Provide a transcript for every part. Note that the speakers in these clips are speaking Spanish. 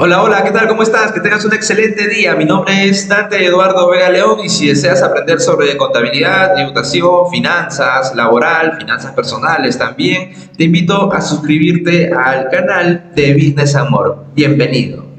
Hola, hola, ¿qué tal? ¿Cómo estás? Que tengas un excelente día. Mi nombre es Dante Eduardo Vega León y si deseas aprender sobre contabilidad, tributación, finanzas, laboral, finanzas personales también, te invito a suscribirte al canal de Business Amor. Bienvenido.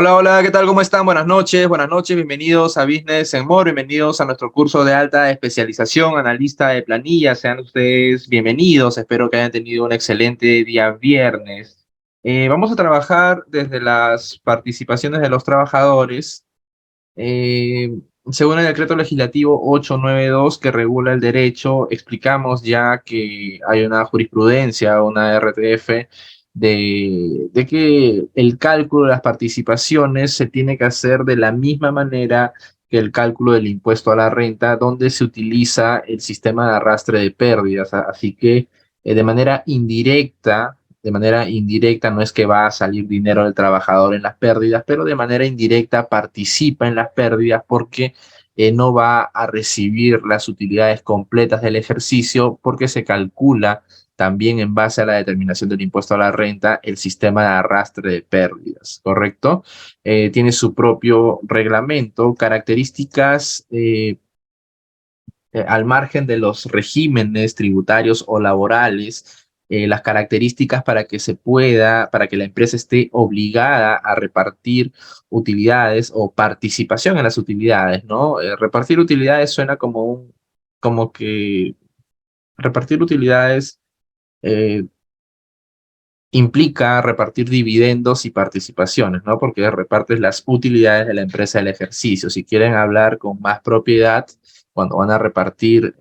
Hola, hola, ¿qué tal? ¿Cómo están? Buenas noches, bienvenidos a Business and More, bienvenidos a nuestro curso de alta especialización, analista de planillas, sean ustedes bienvenidos, espero que hayan tenido un excelente día viernes. Vamos a trabajar desde las participaciones de los trabajadores, eh, según el decreto legislativo 892 que regula el derecho. Explicamos ya que hay una jurisprudencia, una RTF, de que el cálculo de las participaciones se tiene que hacer de la misma manera que el cálculo del impuesto a la renta, donde se utiliza el sistema de arrastre de pérdidas. Así que de manera indirecta no es que va a salir dinero del trabajador en las pérdidas, pero de manera indirecta participa en las pérdidas porque no va a recibir las utilidades completas del ejercicio porque se calcula también en base a la determinación del impuesto a la renta el sistema de arrastre de pérdidas, ¿correcto? Tiene su propio reglamento, características al margen de los regímenes tributarios o laborales, las características para que la empresa esté obligada a repartir utilidades o participación en las utilidades, ¿no? Repartir utilidades suena como que repartir utilidades eh, implica repartir dividendos y participaciones, ¿no? Porque repartes las utilidades de la empresa del ejercicio. Si quieren hablar con más propiedad, cuando van a repartir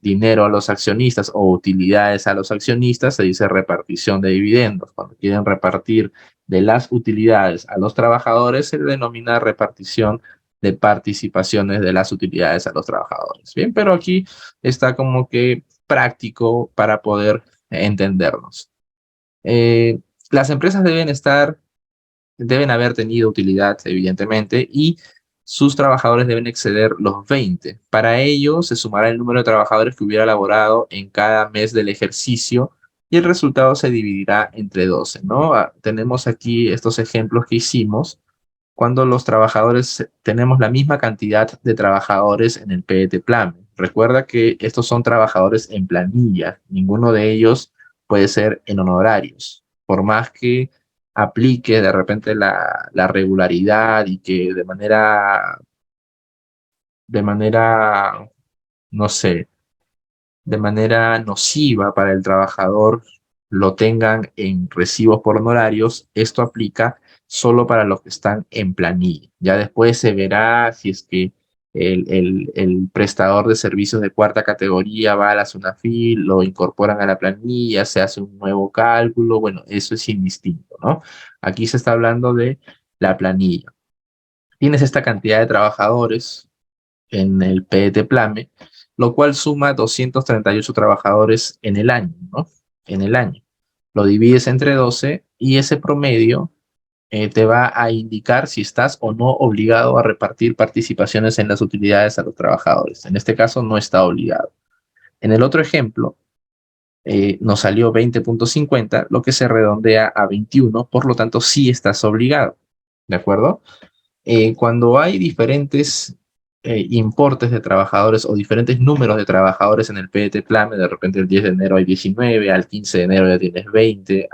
dinero a los accionistas o utilidades a los accionistas, se dice repartición de dividendos. Cuando quieren repartir de las utilidades a los trabajadores, se denomina repartición de participaciones de las utilidades a los trabajadores. Bien, pero aquí está como que práctico para poder entendernos. Eh, las empresas deben haber tenido utilidad, evidentemente, y sus trabajadores deben exceder los 20. Para ello, se sumará el número de trabajadores que hubiera laborado en cada mes del ejercicio y el resultado se dividirá entre 12, ¿no? Tenemos aquí estos ejemplos que hicimos cuando los trabajadores, tenemos la misma cantidad de trabajadores en el PET Plan. Recuerda que estos son trabajadores en planilla, ninguno de ellos puede ser en honorarios. Por más que aplique de repente la regularidad y que de manera, no sé, de manera nociva para el trabajador lo tengan en recibos por honorarios, esto aplica solo para los que están en planilla. Ya después se verá si es que el prestador de servicios de cuarta categoría va a la SUNAFIL, lo incorporan a la planilla, se hace un nuevo cálculo, bueno, eso es indistinto, ¿no? Aquí se está hablando de la planilla. Tienes esta cantidad de trabajadores en el PET Plame, lo cual suma 238 trabajadores en el año, ¿no? En el año. Lo divides entre 12 y ese promedio te va a indicar si estás o no obligado a repartir participaciones en las utilidades a los trabajadores. En este caso no está obligado. En el otro ejemplo, nos salió 20,50, lo que se redondea a 21, por lo tanto sí estás obligado. ¿De acuerdo? Cuando hay diferentes importes de trabajadores o diferentes números de trabajadores en el PET Plan, de repente el 10 de enero hay 19, al 15 de enero ya tienes 20,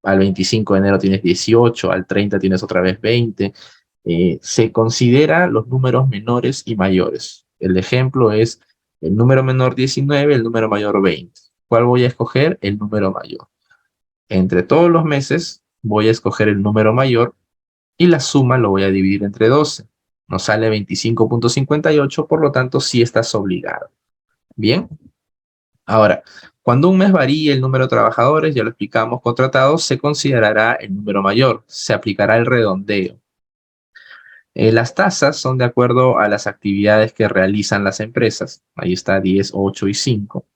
al 25 de enero tienes 18, al 30 tienes otra vez 20, se considera los números menores y mayores. El ejemplo es el número menor 19, el número mayor 20. ¿Cuál voy a escoger? El número mayor. Entre todos los meses voy a escoger el número mayor y la suma lo voy a dividir entre 12. Nos sale 25,58, por lo tanto sí estás obligado. Bien, ahora, cuando un mes varíe el número de trabajadores, ya lo explicamos, contratados, se considerará el número mayor, se aplicará el redondeo. Las tasas son de acuerdo a las actividades que realizan las empresas. Ahí está 10, 8 y 5.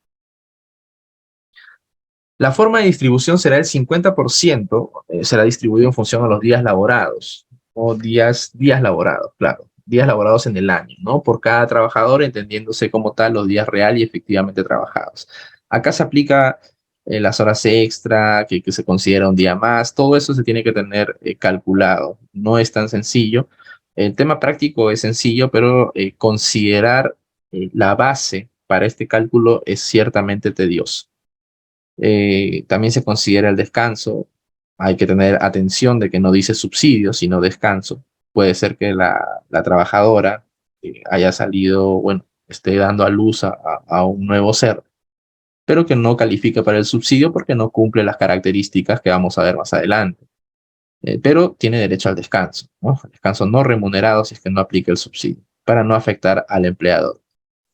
La forma de distribución será el 50%, será distribuido en función a los días laborados, o días laborados, claro. días laborados en el año, ¿no? Por cada trabajador, entendiéndose como tal los días real y efectivamente trabajados. Acá se aplica las horas extra, que se considera un día más, todo eso se tiene que tener calculado. No es tan sencillo. El tema práctico es sencillo, pero considerar la base para este cálculo es ciertamente tedioso. También se considera el descanso. Hay que tener atención de que no dice subsidio, sino descanso. Puede ser que la trabajadora haya salido, bueno, esté dando a luz a un nuevo ser, pero que no califique para el subsidio porque no cumple las características que vamos a ver más adelante. Pero tiene derecho al descanso, ¿no? El descanso no remunerado si es que no aplica el subsidio, para no afectar al empleador.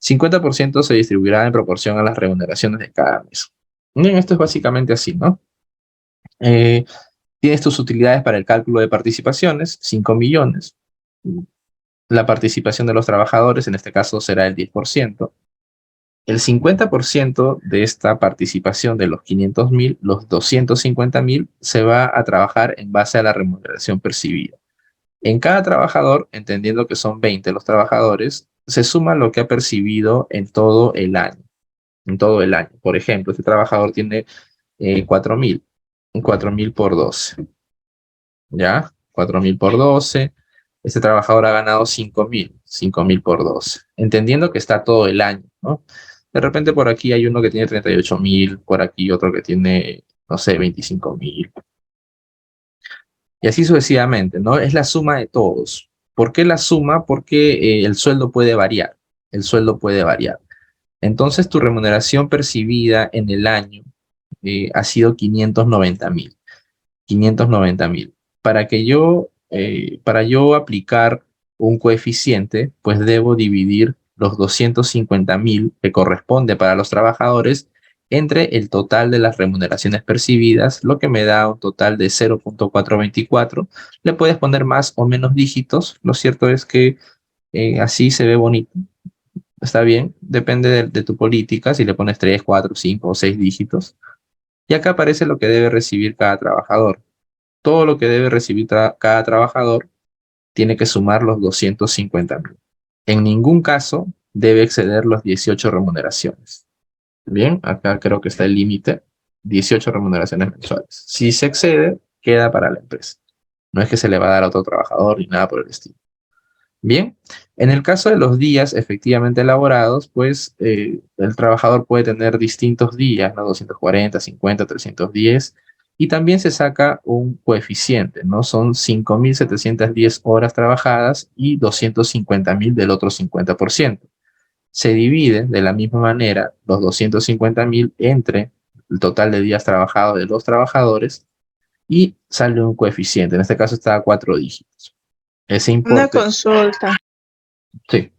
50% se distribuirá en proporción a las remuneraciones de cada mes. Bien, esto es básicamente así, ¿no? Eh, Tienes tus utilidades para el cálculo de participaciones, 5 millones. La participación de los trabajadores, en este caso, será el 10%. El 50% de esta participación de los 500.000, los 250.000, se va a trabajar en base a la remuneración percibida. En cada trabajador, entendiendo que son 20 los trabajadores, se suma lo que ha percibido en todo el año. En todo el año. Por ejemplo, este trabajador tiene 4.000. 4.000 por 12. ¿Ya? 4.000 por 12. Este trabajador ha ganado 5.000. 5.000 por 12. Entendiendo que está todo el año, ¿no? De repente por aquí hay uno que tiene 38.000, por aquí otro que tiene, no sé, 25.000. Y así sucesivamente, ¿no? Es la suma de todos. ¿Por qué la suma? Porque el sueldo puede variar. El sueldo puede variar. Entonces tu remuneración percibida en el año ha sido 590.000. 590.000. Para yo aplicar un coeficiente, pues debo dividir los 250.000 que corresponde para los trabajadores entre el total de las remuneraciones percibidas, lo que me da un total de 0.424. Le puedes poner más o menos dígitos. Lo cierto es que así se ve bonito. Está bien, depende de tu política, si le pones 3, 4, 5 o 6 dígitos. Y acá aparece lo que debe recibir cada trabajador. Todo lo que debe recibir cada trabajador tiene que sumar los 250.000. En ningún caso debe exceder las 18 remuneraciones. Bien, acá creo que está el límite, 18 remuneraciones mensuales. Si se excede, queda para la empresa. No es que se le va a dar a otro trabajador ni nada por el estilo. Bien, en el caso de los días efectivamente elaborados, pues el trabajador puede tener distintos días, ¿no? 240, 50, 310, y también se saca un coeficiente, ¿no? Son 5.710 horas trabajadas y 250.000 del otro 50%. Se divide de la misma manera los 250.000 entre el total de días trabajados de los trabajadores y sale un coeficiente, en este caso está a 4 dígitos. Ese Una importe, consulta sí.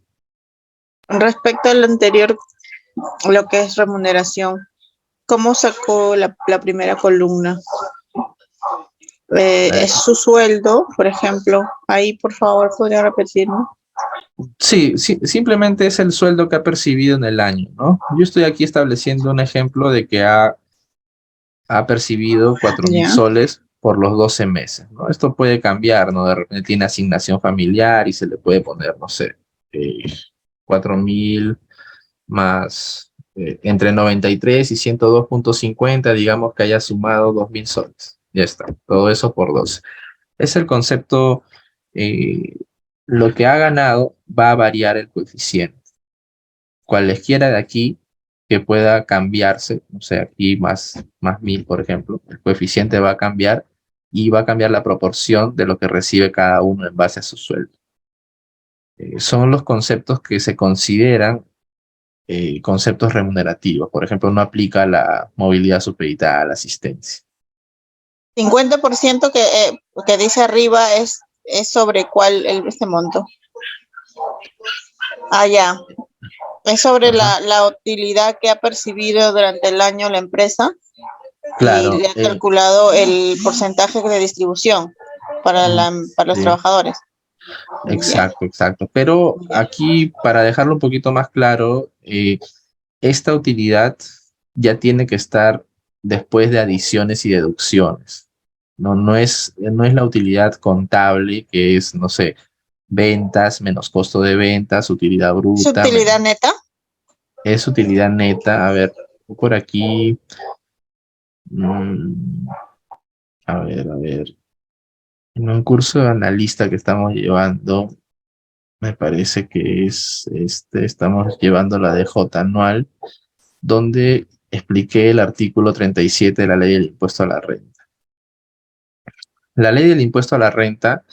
respecto a lo anterior, lo que es remuneración. ¿Cómo sacó la primera columna? ¿Es su sueldo, por ejemplo? Ahí, por favor, podría repetirme. Sí, sí, simplemente es el sueldo que ha percibido en el año, ¿no? Yo estoy aquí estableciendo un ejemplo de que ha percibido 4.000 Ya. soles por los 12 meses, ¿no? Esto puede cambiar, ¿no? De repente tiene asignación familiar y se le puede poner, no sé, 4.000 más entre 93 y 102.50, digamos que haya sumado 2.000 soles. Ya está, todo eso por 12. Es el concepto, eh, lo que ha ganado va a variar el coeficiente. Cualesquiera de aquí que pueda cambiarse, o sea, aquí más 1.000, por ejemplo, el coeficiente va a cambiar y va a cambiar la proporción de lo que recibe cada uno en base a su sueldo. Son los conceptos que se consideran conceptos remunerativos. Por ejemplo, no aplica la movilidad supeditada a la asistencia. 50% que dice arriba es sobre cuál este monto. Ah, ya. Es sobre Ajá. la utilidad que ha percibido durante el año la empresa y Claro, le ha calculado el porcentaje de distribución para, para los sí. trabajadores. Ya. Exacto, exacto. Pero aquí, para dejarlo un poquito más claro, esta utilidad ya tiene que estar después de adiciones y deducciones. No es la utilidad contable que es, no sé, ventas menos costo de ventas, utilidad ¿Su bruta, utilidad neta? es utilidad neta. A ver, por aquí. mm, a ver. En un curso de analista que estamos llevando, me parece que es estamos llevando la DJ anual, donde expliqué el artículo 37 de la ley del impuesto a la renta. La ley del impuesto a la renta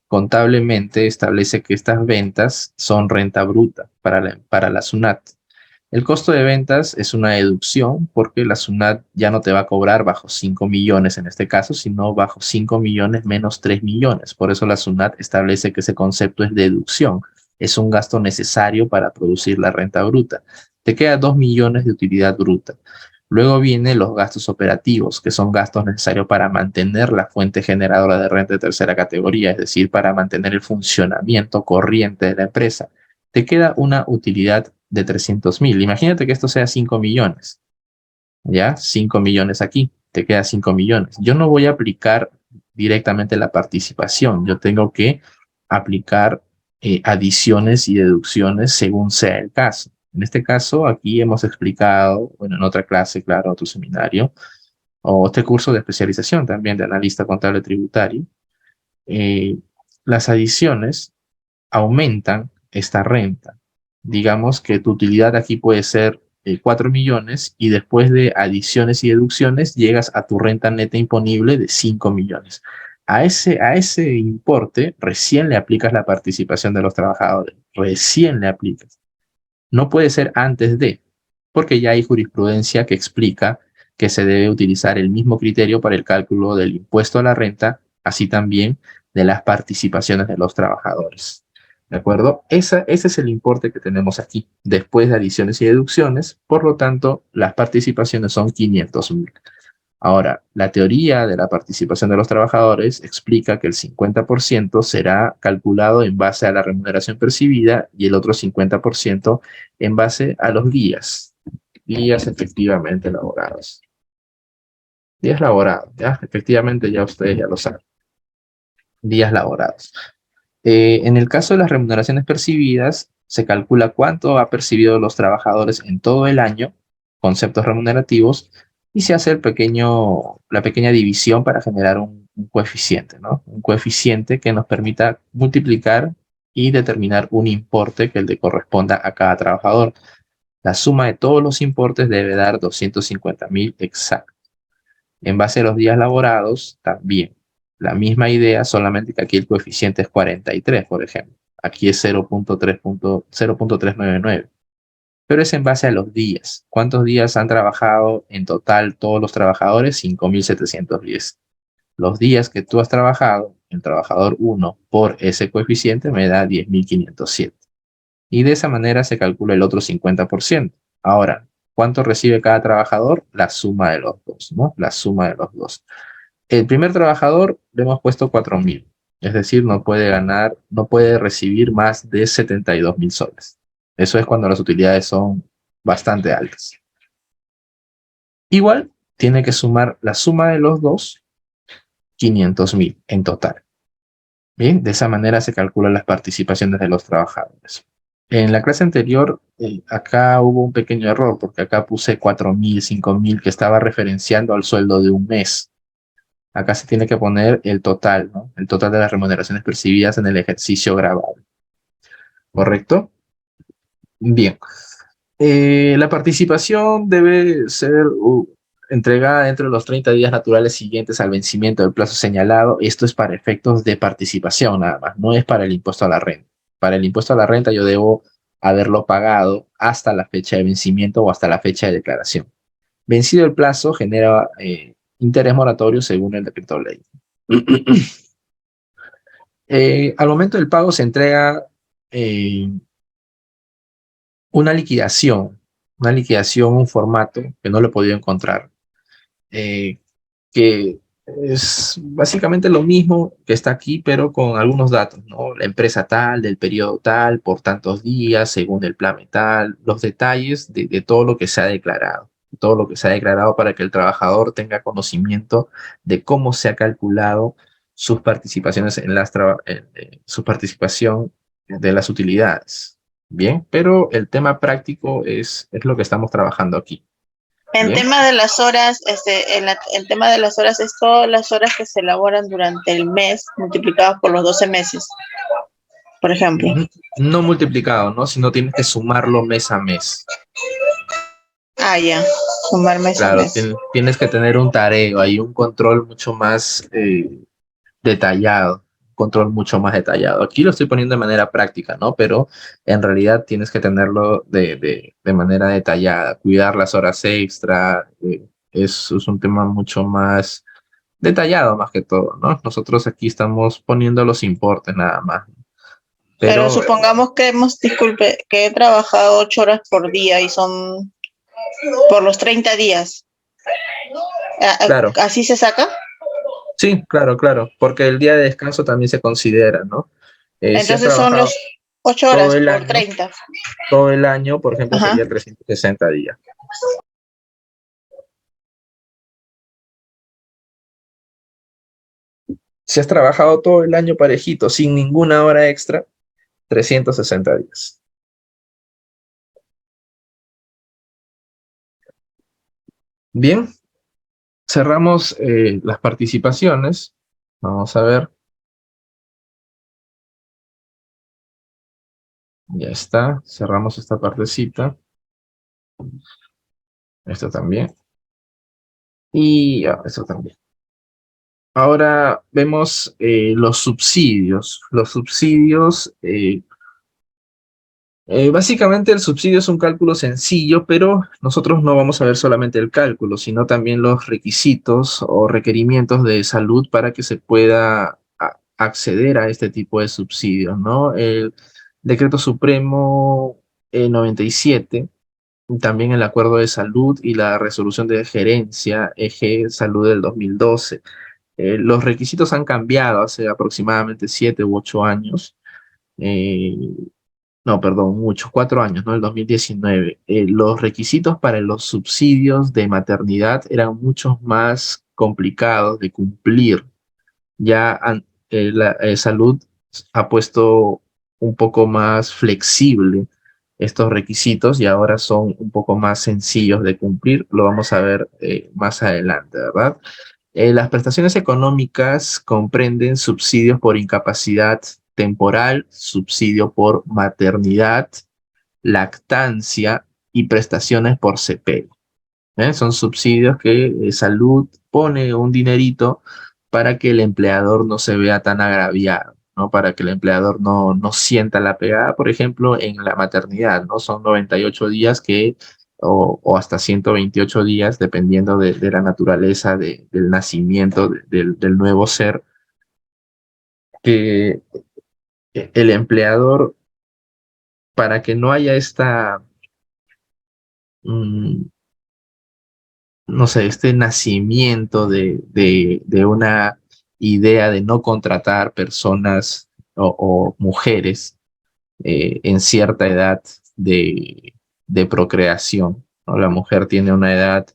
contablemente establece que estas ventas son renta bruta para la SUNAT. El costo de ventas es una deducción porque la SUNAT ya no te va a cobrar bajo 5 millones en este caso, sino bajo 5 millones menos 3 millones. Por eso la SUNAT establece que ese concepto es deducción. Es un gasto necesario para producir la renta bruta. Te queda 2 millones de utilidad bruta. Luego vienen los gastos operativos, que son gastos necesarios para mantener la fuente generadora de renta de tercera categoría, es decir, para mantener el funcionamiento corriente de la empresa. Te queda una utilidad de 300.000. Imagínate que esto sea 5 millones. ¿Ya? 5 millones aquí. Te queda 5 millones. Yo no voy a aplicar directamente la participación. Yo tengo que aplicar adiciones y deducciones según sea el caso. En este caso, aquí hemos explicado, bueno, en otra clase, claro, otro seminario, o este curso de especialización también de analista contable tributario, eh, las adiciones aumentan esta renta. Digamos que tu utilidad aquí puede ser 4 millones y después de adiciones y deducciones llegas a tu renta neta imponible de 5 millones. A ese importe recién le aplicas la participación de los trabajadores, recién le aplicas. No puede ser antes de, porque ya hay jurisprudencia que explica que se debe utilizar el mismo criterio para el cálculo del impuesto a la renta, así también de las participaciones de los trabajadores. ¿De acuerdo? Ese es el importe que tenemos aquí, después de adiciones y deducciones, por lo tanto, las participaciones son 500.000. Ahora, la teoría de la participación de los trabajadores explica que el 50% será calculado en base a la remuneración percibida y el otro 50% en base a los días efectivamente elaborados. Días laborados, ya, efectivamente ya ustedes ya lo saben. Días laborados. En el caso de las remuneraciones percibidas, se calcula cuánto ha percibido los trabajadores en todo el año, conceptos remunerativos, y se hace la pequeña división para generar un coeficiente, ¿no? Un coeficiente que nos permita multiplicar y determinar un importe que le corresponda a cada trabajador. La suma de todos los importes debe dar 250.000 exactos. En base a los días laborados, también. La misma idea, solamente que aquí el coeficiente es 43, por ejemplo. Aquí es 0.399. Pero es en base a los días. ¿Cuántos días han trabajado en total todos los trabajadores? 5.710. Los días que tú has trabajado, el trabajador 1 por ese coeficiente me da 10.507. Y de esa manera se calcula el otro 50%. Ahora, ¿cuánto recibe cada trabajador? La suma de los dos, ¿no? La suma de los dos. El primer trabajador le hemos puesto 4.000, es decir, no puede ganar, no puede recibir más de 72.000 soles. Eso es cuando las utilidades son bastante altas. Igual, tiene que sumar la suma de los dos, 500.000 en total. Bien, de esa manera se calculan las participaciones de los trabajadores. En la clase anterior, acá hubo un pequeño error, porque acá puse 4.000, 5.000, que estaba referenciando al sueldo de un mes. Acá se tiene que poner el total, ¿no? El total de las remuneraciones percibidas en el ejercicio grabado. ¿Correcto? Bien. La participación debe ser entregada dentro de los 30 días naturales siguientes al vencimiento del plazo señalado. Esto es para efectos de participación nada más, no es para el impuesto a la renta. Para el impuesto a la renta yo debo haberlo pagado hasta la fecha de vencimiento o hasta la fecha de declaración. Vencido el plazo, genera interés moratorio según el decreto ley. Al momento del pago se entrega una liquidación, un formato que no lo he podido encontrar, que es básicamente lo mismo que está aquí, pero con algunos datos, ¿no? La empresa tal, del periodo tal, por tantos días, según el plan tal, los detalles de todo lo que se ha declarado. Todo lo que se ha declarado para que el trabajador tenga conocimiento de cómo se ha calculado sus participaciones en su participación de las utilidades. Bien, pero el tema práctico es lo que estamos trabajando aquí. En Bien. tema de las horas, el tema de las horas es todas las horas que se elaboran durante el mes multiplicadas por los 12 meses, por ejemplo. No multiplicado, ¿no? Sino tienes que sumarlo mes a mes. Ah, ya, sumar mes a Claro, mes. tienes que tener un tareo, hay un control mucho más detallado, un control mucho más detallado. Aquí lo estoy poniendo de manera práctica, ¿no? Pero en realidad tienes que tenerlo de manera detallada, cuidar las horas extra, es un tema mucho más detallado más que todo, ¿no? Nosotros aquí estamos poniendo los importes nada más. Pero Pero supongamos que disculpe, que he trabajado 8 horas por día y son por los 30 días. claro, ¿Así se saca? sí, claro, claro, porque el día de descanso también se considera, ¿no? Si has Entonces son trabajado los 8 todo horas el por año, 30. por ejemplo, Ajá. sería 360 días. Si has trabajado todo el año parejito, sin ninguna hora extra, 360 días. Bien, cerramos las participaciones. Vamos a ver. Ya está. Cerramos esta partecita. Esto también. Y esto también. Ahora vemos los subsidios. Los subsidios, básicamente el subsidio es un cálculo sencillo, pero nosotros no vamos a ver solamente el cálculo, sino también los requisitos o requerimientos de salud para que se pueda acceder a este tipo de subsidios, ¿no? El Decreto Supremo 97, también el Acuerdo de Salud y la Resolución de Gerencia Eje Salud del 2012. Los requisitos han cambiado hace aproximadamente 7 u 8 años. Eh, no, perdón, muchos, 4 años, ¿no? El 2019. Los requisitos para los subsidios de maternidad eran mucho más complicados de cumplir. Ya Salud ha puesto un poco más flexible estos requisitos y ahora son un poco más sencillos de cumplir. Lo vamos a ver más adelante, ¿verdad? Las prestaciones económicas comprenden subsidios por incapacidad temporal, subsidio por maternidad, lactancia y prestaciones por CP. Son subsidios que Salud pone un dinerito para que el empleador no se vea tan agraviado, ¿no? Para que el empleador no sienta la pegada, por ejemplo, en la maternidad, ¿no? Son 98 días o hasta 128 días, dependiendo de la naturaleza del nacimiento del nuevo ser, que el empleador, para que no haya mm, no sé, este nacimiento de una idea de no contratar personas o mujeres en cierta edad de procreación, ¿no? La mujer tiene una edad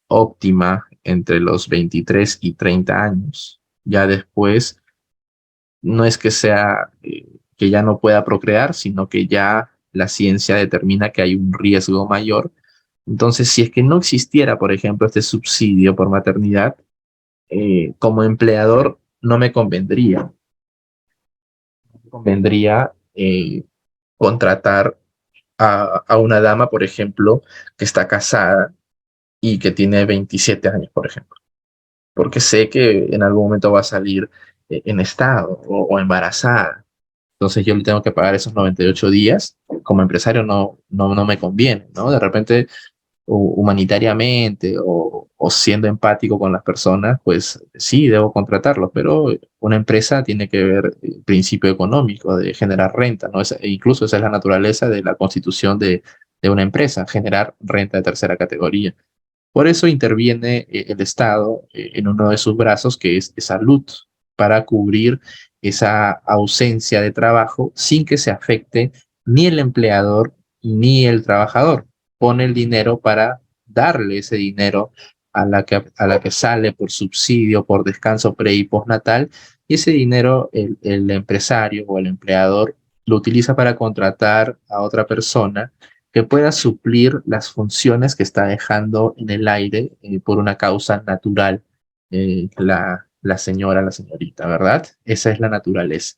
óptima entre los 23 y 30 años. Ya después, no es que sea que ya no pueda procrear, sino que ya la ciencia determina que hay un riesgo mayor. Entonces, si es que no existiera, por ejemplo, este subsidio por maternidad, como empleador no me convendría. Me convendría contratar a una dama, por ejemplo, que está casada y que tiene 27 años, por ejemplo, porque sé que en algún momento va a salir en estado o embarazada. Entonces yo le tengo que pagar esos 98 días. Como empresario no me conviene, ¿no? De repente humanitariamente o siendo empático con las personas, pues sí, debo contratarlos, pero una empresa tiene que ver el principio económico de generar renta, ¿no? Incluso esa es la naturaleza de la constitución de una empresa, generar renta de tercera categoría. Por eso interviene el Estado en uno de sus brazos, que es salud, para cubrir esa ausencia de trabajo sin que se afecte ni el empleador ni el trabajador. Pone el dinero para darle ese dinero a la que sale por subsidio, por descanso pre y postnatal, y ese dinero el empresario o el empleador lo utiliza para contratar a otra persona que pueda suplir las funciones que está dejando en el aire por una causa natural la señora, la señorita, ¿verdad? Esa es la naturaleza.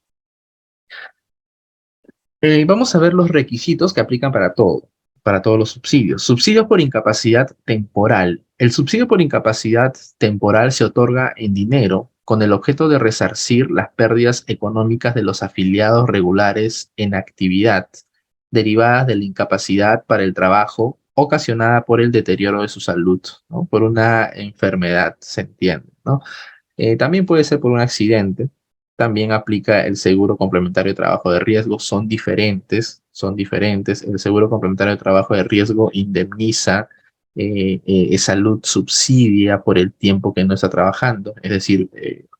Vamos a ver los requisitos que aplican para todo, para todos los subsidios. Subsidio por incapacidad temporal. El subsidio por incapacidad temporal se otorga en dinero con el objeto de resarcir las pérdidas económicas de los afiliados regulares en actividad derivadas de la incapacidad para el trabajo ocasionada por el deterioro de su salud, ¿no? Por una enfermedad, se entiende, ¿no? También puede ser por un accidente. También aplica el seguro complementario de trabajo de riesgo. Son diferentes, son diferentes. El seguro complementario de trabajo de riesgo indemniza, salud subsidia por el tiempo que no está trabajando. Es decir,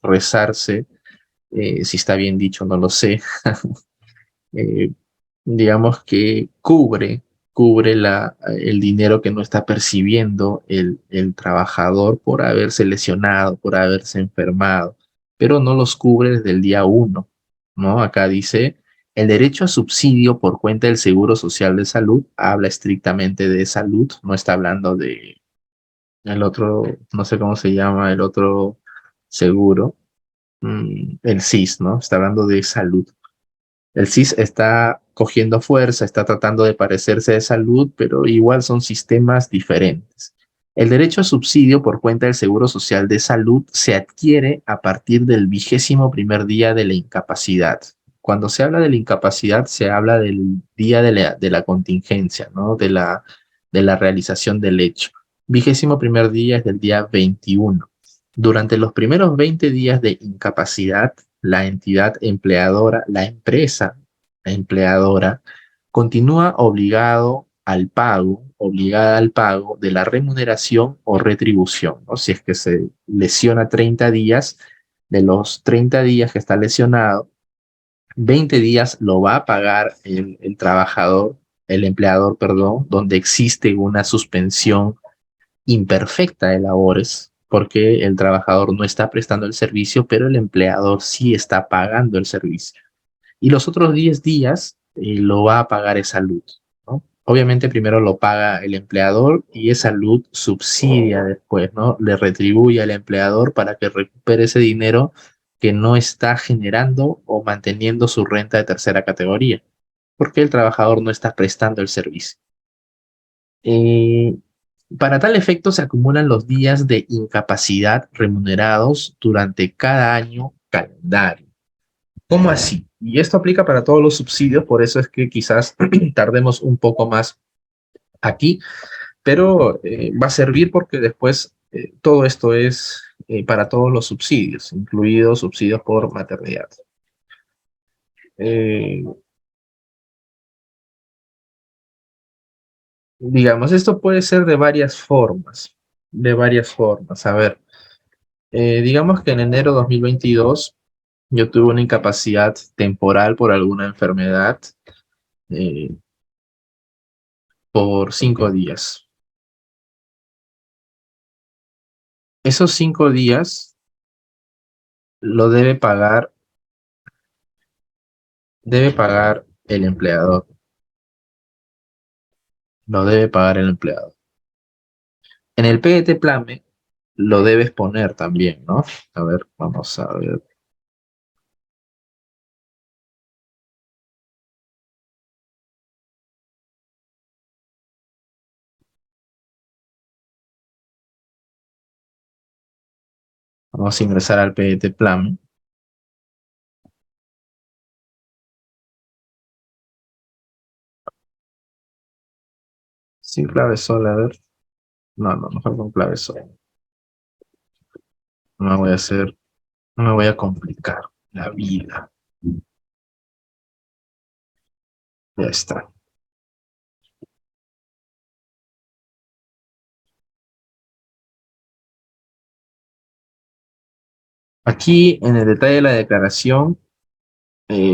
rezarse, si está bien dicho, no lo sé. eh, digamos que cubre el dinero que no está percibiendo el trabajador por haberse lesionado, por haberse enfermado, pero no los cubre desde el día uno, ¿no? Acá dice, el derecho a subsidio por cuenta del Seguro Social de Salud habla estrictamente de salud, no está hablando de el otro, no sé cómo se llama, el otro seguro, el SIS, ¿no? Está hablando de salud. El CIS está cogiendo fuerza, está tratando de parecerse de salud, pero igual son sistemas diferentes. El derecho a subsidio por cuenta del Seguro Social de Salud se adquiere a partir del 21º día de la incapacidad. Cuando se habla de la incapacidad, se habla del día de la contingencia, ¿no? De la realización del hecho. 21º día es del día 21. Durante los primeros 20 días de incapacidad, la entidad empleadora, la empresa empleadora, continúa obligada al pago de la remuneración o retribución, ¿no? Si es que se lesiona 30 días, de los 30 días que está lesionado, 20 días lo va a pagar el trabajador, el empleador, perdón, donde existe una suspensión imperfecta de labores, porque el trabajador no está prestando el servicio, pero el empleador sí está pagando el servicio. Y los otros 10 días lo va a pagar esa luz, ¿no? Obviamente primero lo paga el empleador y esa luz subsidia después, ¿no? Le retribuye al empleador para que recupere ese dinero que no está generando o manteniendo su renta de tercera categoría, porque el trabajador no está prestando el servicio. Eh, para tal efecto se acumulan los días de incapacidad remunerados durante cada año calendario. ¿Cómo así? Y esto aplica para todos los subsidios, por eso es que quizás tardemos un poco más aquí, pero va a servir porque después todo esto es para todos los subsidios, incluidos subsidios por maternidad. Eh, digamos, esto puede ser de varias formas, de varias formas. A ver, digamos que en enero de 2022 yo tuve una incapacidad temporal por alguna enfermedad eh, por 5 días. Esos 5 días lo debe pagar el empleador, lo debe pagar el empleador. En el PGT Plame lo debes poner también, ¿no? A ver, vamos a ver. Vamos a ingresar al PGT Plame. Sí, clave sol, a ver. No, no, mejor con clave sol. No me voy a hacer, no me voy a complicar la vida. Ya está. Aquí en el detalle de la declaración,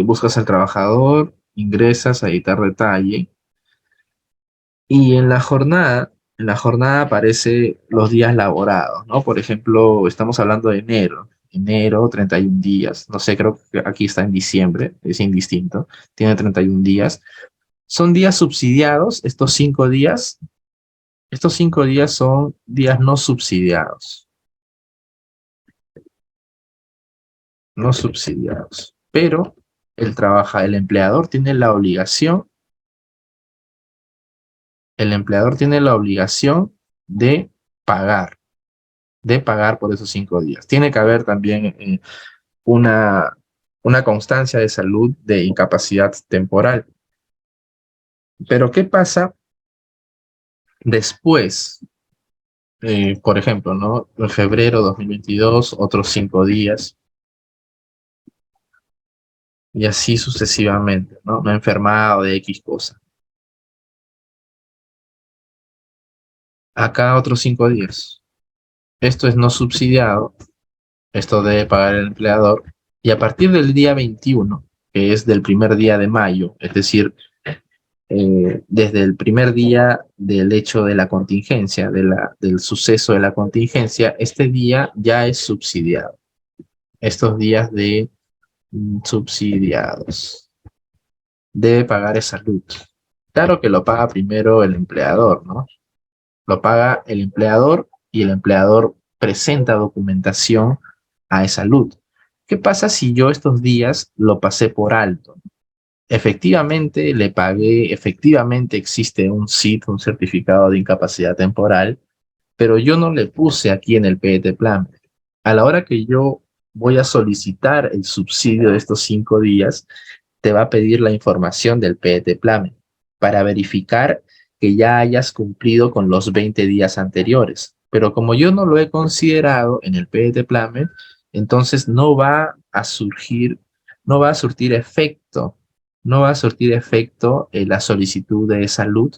buscas al trabajador, ingresas a editar detalle y en la jornada En la jornada aparece los días laborados, ¿no? Por ejemplo, estamos hablando de enero. Enero, 31 días. No sé, creo que aquí está en diciembre, es indistinto. Tiene 31 días. Son días subsidiados, estos 5 días. Estos 5 días son días no subsidiados. No subsidiados. Pero el empleador tiene la obligación, el empleador tiene la obligación de pagar, de pagar por esos 5 días. Tiene que haber también una, una constancia de salud de incapacidad temporal. Pero ¿qué pasa después? Por ejemplo, ¿no? En febrero 2022, otros 5 días, y así sucesivamente, ¿no? Me he enfermado de X cosa. Acá otros 5 días. Esto es no subsidiado, esto debe pagar el empleador, y a partir del día 21, que es del primer día de mayo, es decir, desde el primer día del hecho de la contingencia, del suceso de la contingencia, este día ya es subsidiado. Estos días de subsidiados. Debe pagar esa luz. Claro que lo paga primero el empleador, ¿no? Lo paga el empleador y el empleador presenta documentación a esa luz. ¿Qué pasa si yo estos días lo pasé por alto? Efectivamente le pagué, efectivamente existe un CIT, un certificado de incapacidad temporal, pero yo no le puse aquí en el PET Plan. A la hora que yo voy a solicitar el subsidio de estos 5 días, te va a pedir la información del PET Plan para verificar que ya hayas cumplido con los 20 días anteriores. Pero como yo no lo he considerado en el PET Plan, entonces no va a surgir, no va a surtir efecto, no va a surtir efecto la solicitud de salud,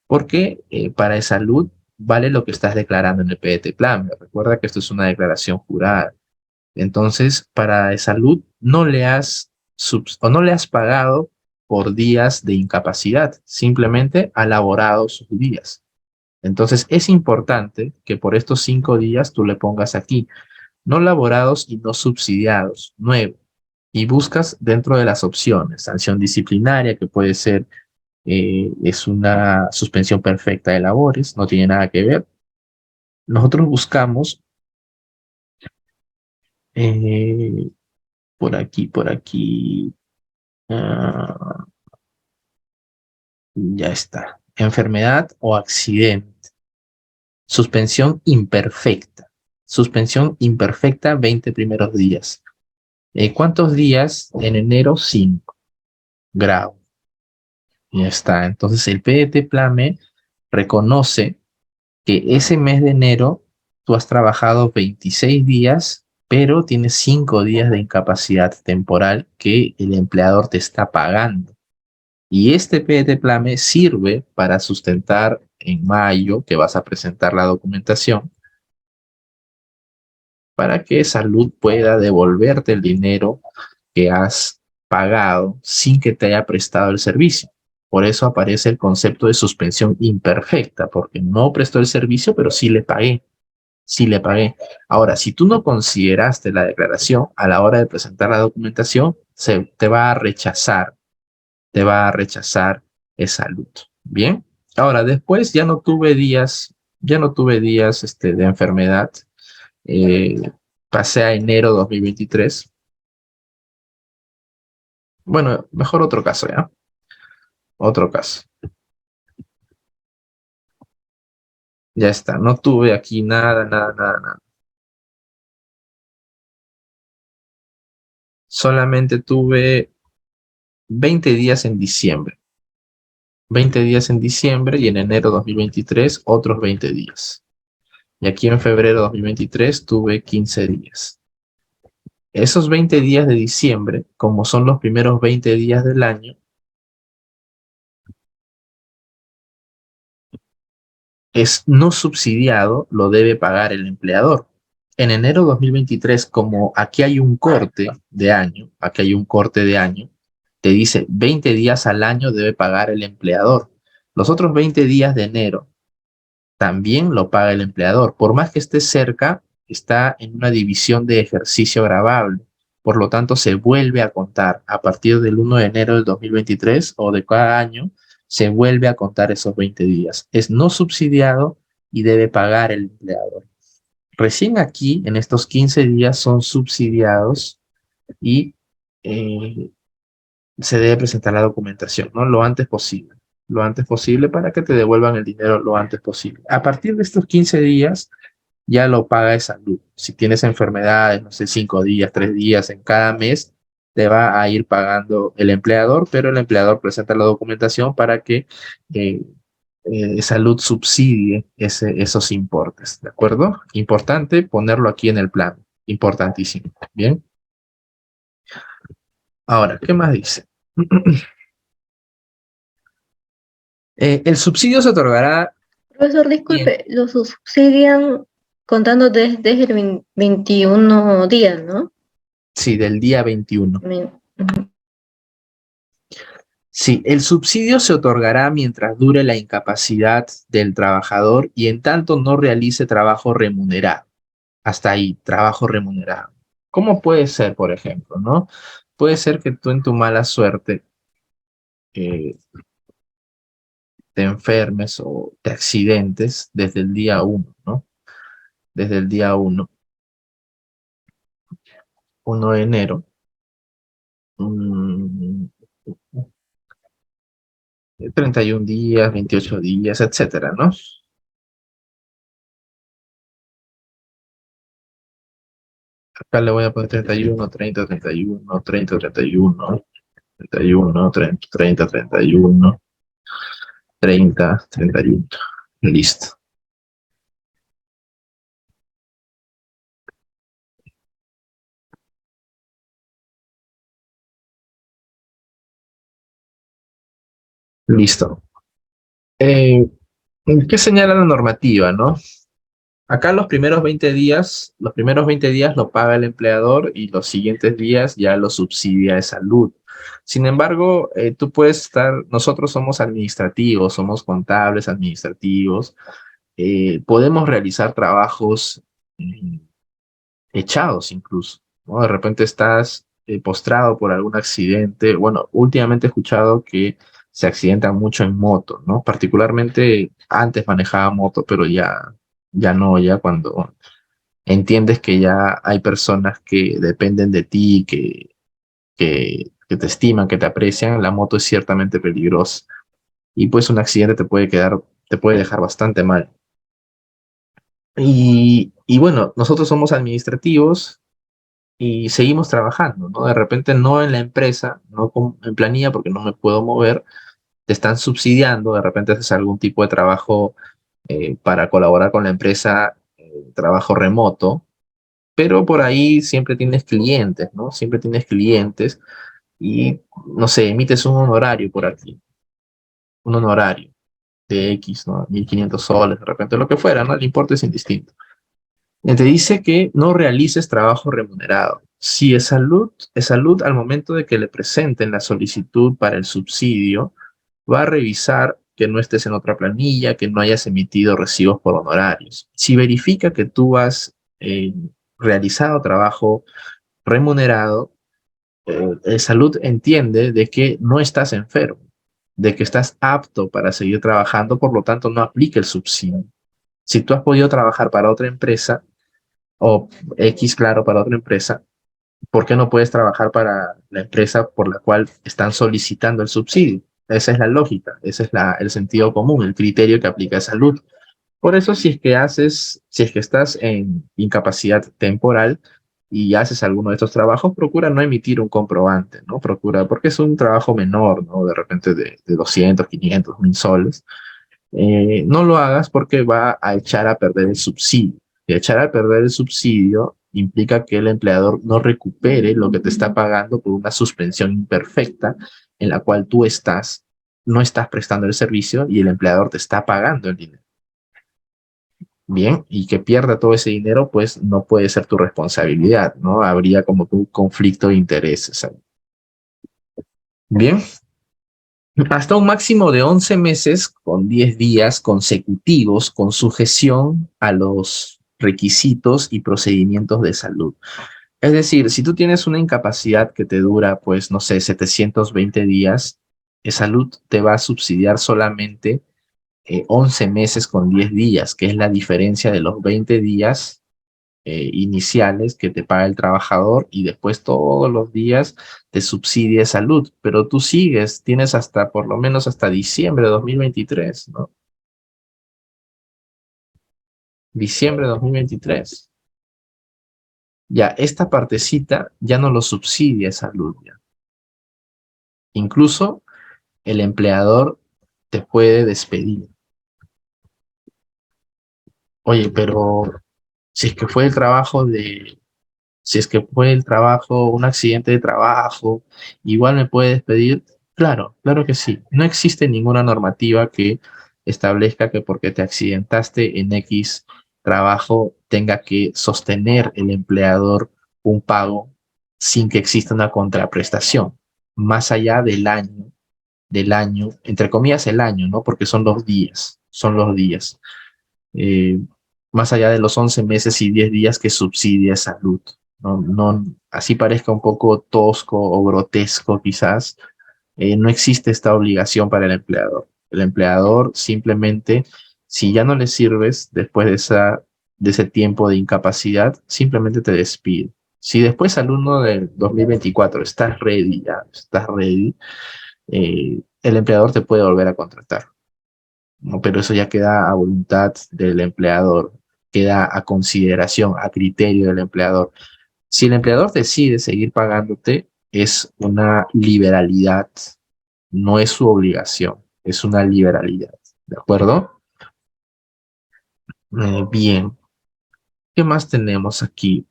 porque para salud vale lo que estás declarando en el PET Plan. Recuerda que esto es una declaración jurada. Entonces, para salud no le has pagado por días de incapacidad, simplemente ha laborado sus días. Entonces, es importante que por estos 5 días tú le pongas aquí, no laborados y no subsidiados, nuevo, y buscas dentro de las opciones, sanción disciplinaria, que puede ser, es una suspensión perfecta de labores, no tiene nada que ver. Nosotros buscamos eh, por aquí, ah, ya está. Enfermedad o accidente. Suspensión imperfecta. Suspensión imperfecta 20 primeros días. ¿Cuántos días? En enero 5. Grado. Ya está. Entonces el PET Plame reconoce que ese mes de enero tú has trabajado 26 días, pero tienes 5 días de incapacidad temporal que el empleador te está pagando. Y este PET Plame sirve para sustentar en mayo, que vas a presentar la documentación, para que salud pueda devolverte el dinero que has pagado sin que te haya prestado el servicio. Por eso aparece el concepto de suspensión imperfecta, porque no prestó el servicio, pero sí le pagué. Sí le pagué. Ahora, si tú no consideraste la declaración a la hora de presentar la documentación, te va a rechazar, esa luz. Bien. Ahora, después ya no tuve días de enfermedad. Eh, Pasé a enero 2023. Bueno, mejor otro caso, ¿ya? Otro caso. Ya está. No tuve aquí nada, nada, nada, nada. Solamente tuve 20 días en diciembre. 20 días en diciembre y en enero 2023 otros 20 días. Y aquí en febrero 2023 tuve 15 días. Esos 20 días de diciembre, como son los primeros 20 días del año, es no subsidiado, lo debe pagar el empleador. En enero 2023, como aquí hay un corte de año, te dice 20 días al año debe pagar el empleador. Los otros 20 días de enero también lo paga el empleador. Por más que esté cerca, está en una división de ejercicio gravable. Por lo tanto, se vuelve a contar a partir del 1 de enero del 2023 o de cada año, se vuelve a contar esos 20 días. Es no subsidiado y debe pagar el empleador. Recién aquí, en estos 15 días, son subsidiados y eh, se debe presentar la documentación, ¿no? Lo antes posible para que te devuelvan el dinero lo antes posible. A partir de estos 15 días, ya lo paga de salud. Si tienes enfermedades, no sé, 5 días, 3 días en cada mes, te va a ir pagando el empleador, pero el empleador presenta la documentación para que eh, salud subsidie esos importes, ¿de acuerdo? Importante ponerlo aquí en el plan, importantísimo, ¿bien? Ahora, ¿qué más dice? El subsidio se otorgará Profesor, bien, disculpe, lo subsidian contando desde el 21 días, ¿no? sí, del día 21. Ujú. Sí, el subsidio se otorgará mientras dure la incapacidad del trabajador y en tanto no realice trabajo remunerado. Hasta ahí, trabajo remunerado. ¿Cómo puede ser, por ejemplo, no? Puede ser que tú en tu mala suerte eh, te enfermes o te accidentes desde el día uno, ¿no? Desde el día 1 de enero. mm, 31 días, 28 días, etcétera, ¿no? Acá le voy a poner 31, 30, 31, 30, 31, 31, 30, 30, 31, 30, 31. Listo. Listo. Eh, ¿Qué señala la normativa, no? Acá los primeros 20 días lo paga el empleador y los siguientes días ya lo subsidia de salud. Sin embargo, tú puedes estar, nosotros somos administrativos, somos contables administrativos, podemos realizar trabajos mm, echados incluso, ¿no? De repente estás postrado por algún accidente. Bueno, últimamente he escuchado que se accidentan mucho en moto, ¿no? Particularmente antes manejaba moto, pero ya no, ya cuando entiendes que ya hay personas que dependen de ti, que te estiman, que te aprecian, la moto es ciertamente peligrosa. Y pues un accidente te puede dejar bastante mal. Y bueno, nosotros somos administrativos y seguimos trabajando, ¿no? De repente no en la empresa, no en planilla porque no me puedo mover, te están subsidiando, de repente haces algún tipo de trabajo para colaborar con la empresa, trabajo remoto, pero por ahí siempre tienes clientes, ¿no? Siempre tienes clientes y, no sé, emites un honorario por aquí, un honorario de X, ¿no? 1.500 soles, de repente lo que fuera, ¿no? El importe es indistinto. Te dice que no realices trabajo remunerado. Si es salud al momento de que le presenten la solicitud para el subsidio, va a revisar que no estés en otra planilla, que no hayas emitido recibos por honorarios. Si verifica que tú has realizado trabajo remunerado, salud entiende de que no estás enfermo, de que estás apto para seguir trabajando, por lo tanto no aplica el subsidio. Si tú has podido trabajar para otra empresa, o X, claro, para otra empresa, ¿por qué no puedes trabajar para la empresa por la cual están solicitando el subsidio? Esa es la lógica, ese es el sentido común, el criterio que aplica a salud. Por eso, si es que estás en incapacidad temporal y haces alguno de estos trabajos, procura no emitir un comprobante, ¿no? Procura, porque es un trabajo menor, ¿no? De repente de 200, 500, 1.000 soles. No lo hagas porque va a echar a perder el subsidio. Y echar a perder el subsidio implica que el empleador no recupere lo que te está pagando por una suspensión imperfecta en la cual no estás prestando el servicio y el empleador te está pagando el dinero. Bien, y que pierda todo ese dinero, pues no puede ser tu responsabilidad, ¿no? Habría como un conflicto de intereses ahí. Bien, hasta un máximo de 11 meses con 10 días consecutivos con sujeción a los requisitos y procedimientos de salud. Es decir, si tú tienes una incapacidad que te dura, pues, no sé, 720 días, salud te va a subsidiar solamente 11 meses con 10 días, que es la diferencia de los 20 días iniciales que te paga el trabajador y después todos los días te subsidia salud, pero tú sigues, tienes hasta por lo menos hasta diciembre de 2023, ¿no? Diciembre de 2023. Ya, esta partecita ya no lo subsidia salud, ya. Incluso el empleador te puede despedir. Oye, pero si es que fue el trabajo de, si es que fue el trabajo, un accidente de trabajo, igual me puede despedir. Claro, claro que sí. No existe ninguna normativa que establezca que porque te accidentaste en X trabajo tenga que sostener el empleador un pago sin que exista una contraprestación, más allá del año, entre comillas el año, ¿no? Porque son los días. eh, Más allá de los 11 meses y 10 días que subsidia salud. No, no, así parezca un poco tosco o grotesco quizás, no existe esta obligación para el empleador. El empleador simplemente, si ya no le sirves después de ese tiempo de incapacidad, simplemente te despide. Si después al 1 del 2024 estás ready, ya estás ready, el empleador te puede volver a contratar, ¿no? Pero eso ya queda a voluntad del empleador, queda a consideración, a criterio del empleador. Si el empleador decide seguir pagándote, es una liberalidad, no es su obligación, es una liberalidad. ¿De acuerdo? Bien. ¿Qué más tenemos aquí?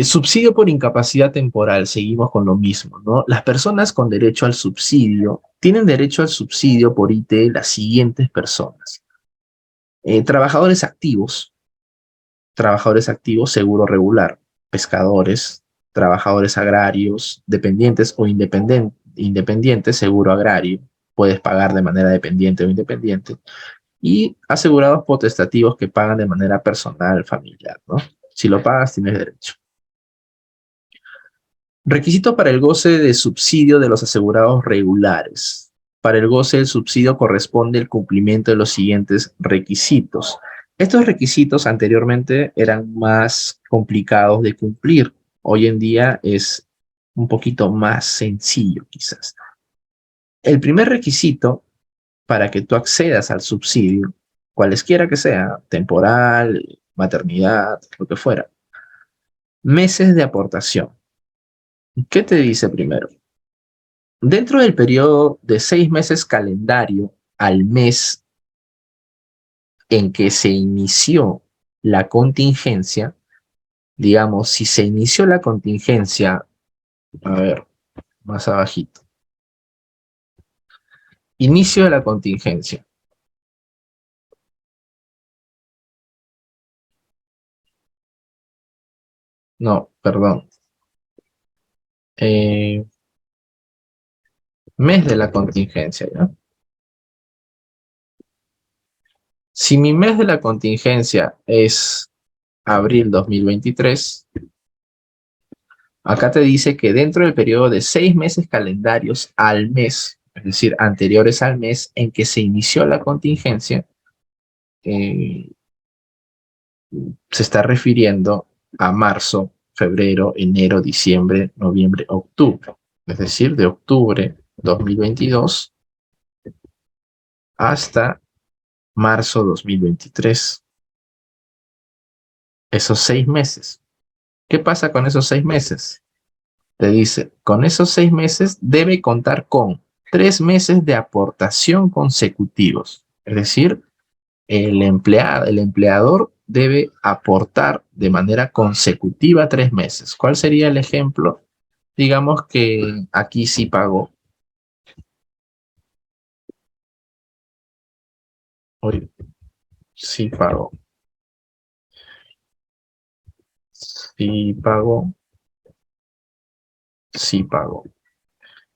Subsidio por incapacidad temporal, seguimos con lo mismo, ¿no? Las personas con derecho al subsidio tienen derecho al subsidio por IT las siguientes personas. Trabajadores activos, seguro regular, pescadores, trabajadores agrarios, dependientes o independientes, seguro agrario, puedes pagar de manera dependiente o independiente, y asegurados potestativos que pagan de manera personal, familiar, ¿no? Si lo pagas, tienes derecho. Requisito para el goce de subsidio de los asegurados regulares. Para el goce del subsidio corresponde el cumplimiento de los siguientes requisitos. Estos requisitos anteriormente eran más complicados de cumplir. Hoy en día es un poquito más sencillo, quizás. El primer requisito para que tú accedas al subsidio, cualesquiera que sea, temporal, maternidad, lo que fuera, meses de aportación. ¿Qué te dice primero? Dentro del periodo de 6 meses calendario al mes en que se inició la contingencia, digamos, si se inició la contingencia, a ver, más abajito, inicio de la contingencia, no, perdón, eh, mes de la contingencia, ¿ya? Si mi mes de la contingencia es abril 2023, acá te dice que dentro del periodo de 6 meses calendarios al mes, es decir, anteriores al mes en que se inició la contingencia, eh, se está refiriendo a marzo, febrero, enero, diciembre, noviembre, octubre. Es decir, de octubre 2022 hasta marzo 2023. Esos 6 meses. ¿Qué pasa con esos 6 meses? Te dice, con esos 6 meses debe contar con 3 meses de aportación consecutivos. Es decir, el empleador debe aportar de manera consecutiva 3 meses. ¿Cuál sería el ejemplo? Digamos que aquí sí pagó. Hoy sí pagó. Sí pagó. Sí pagó.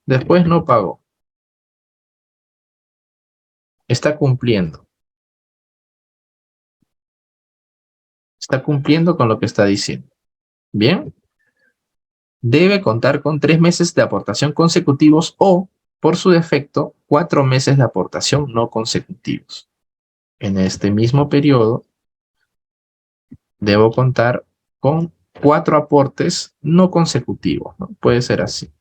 Después no pagó. Está cumpliendo. Está cumpliendo con lo que está diciendo. Bien. Debe contar con 3 meses de aportación consecutivos o, por su defecto, 4 meses de aportación no consecutivos. En este mismo periodo, debo contar con 4 aportes no consecutivos, ¿no? Puede ser así.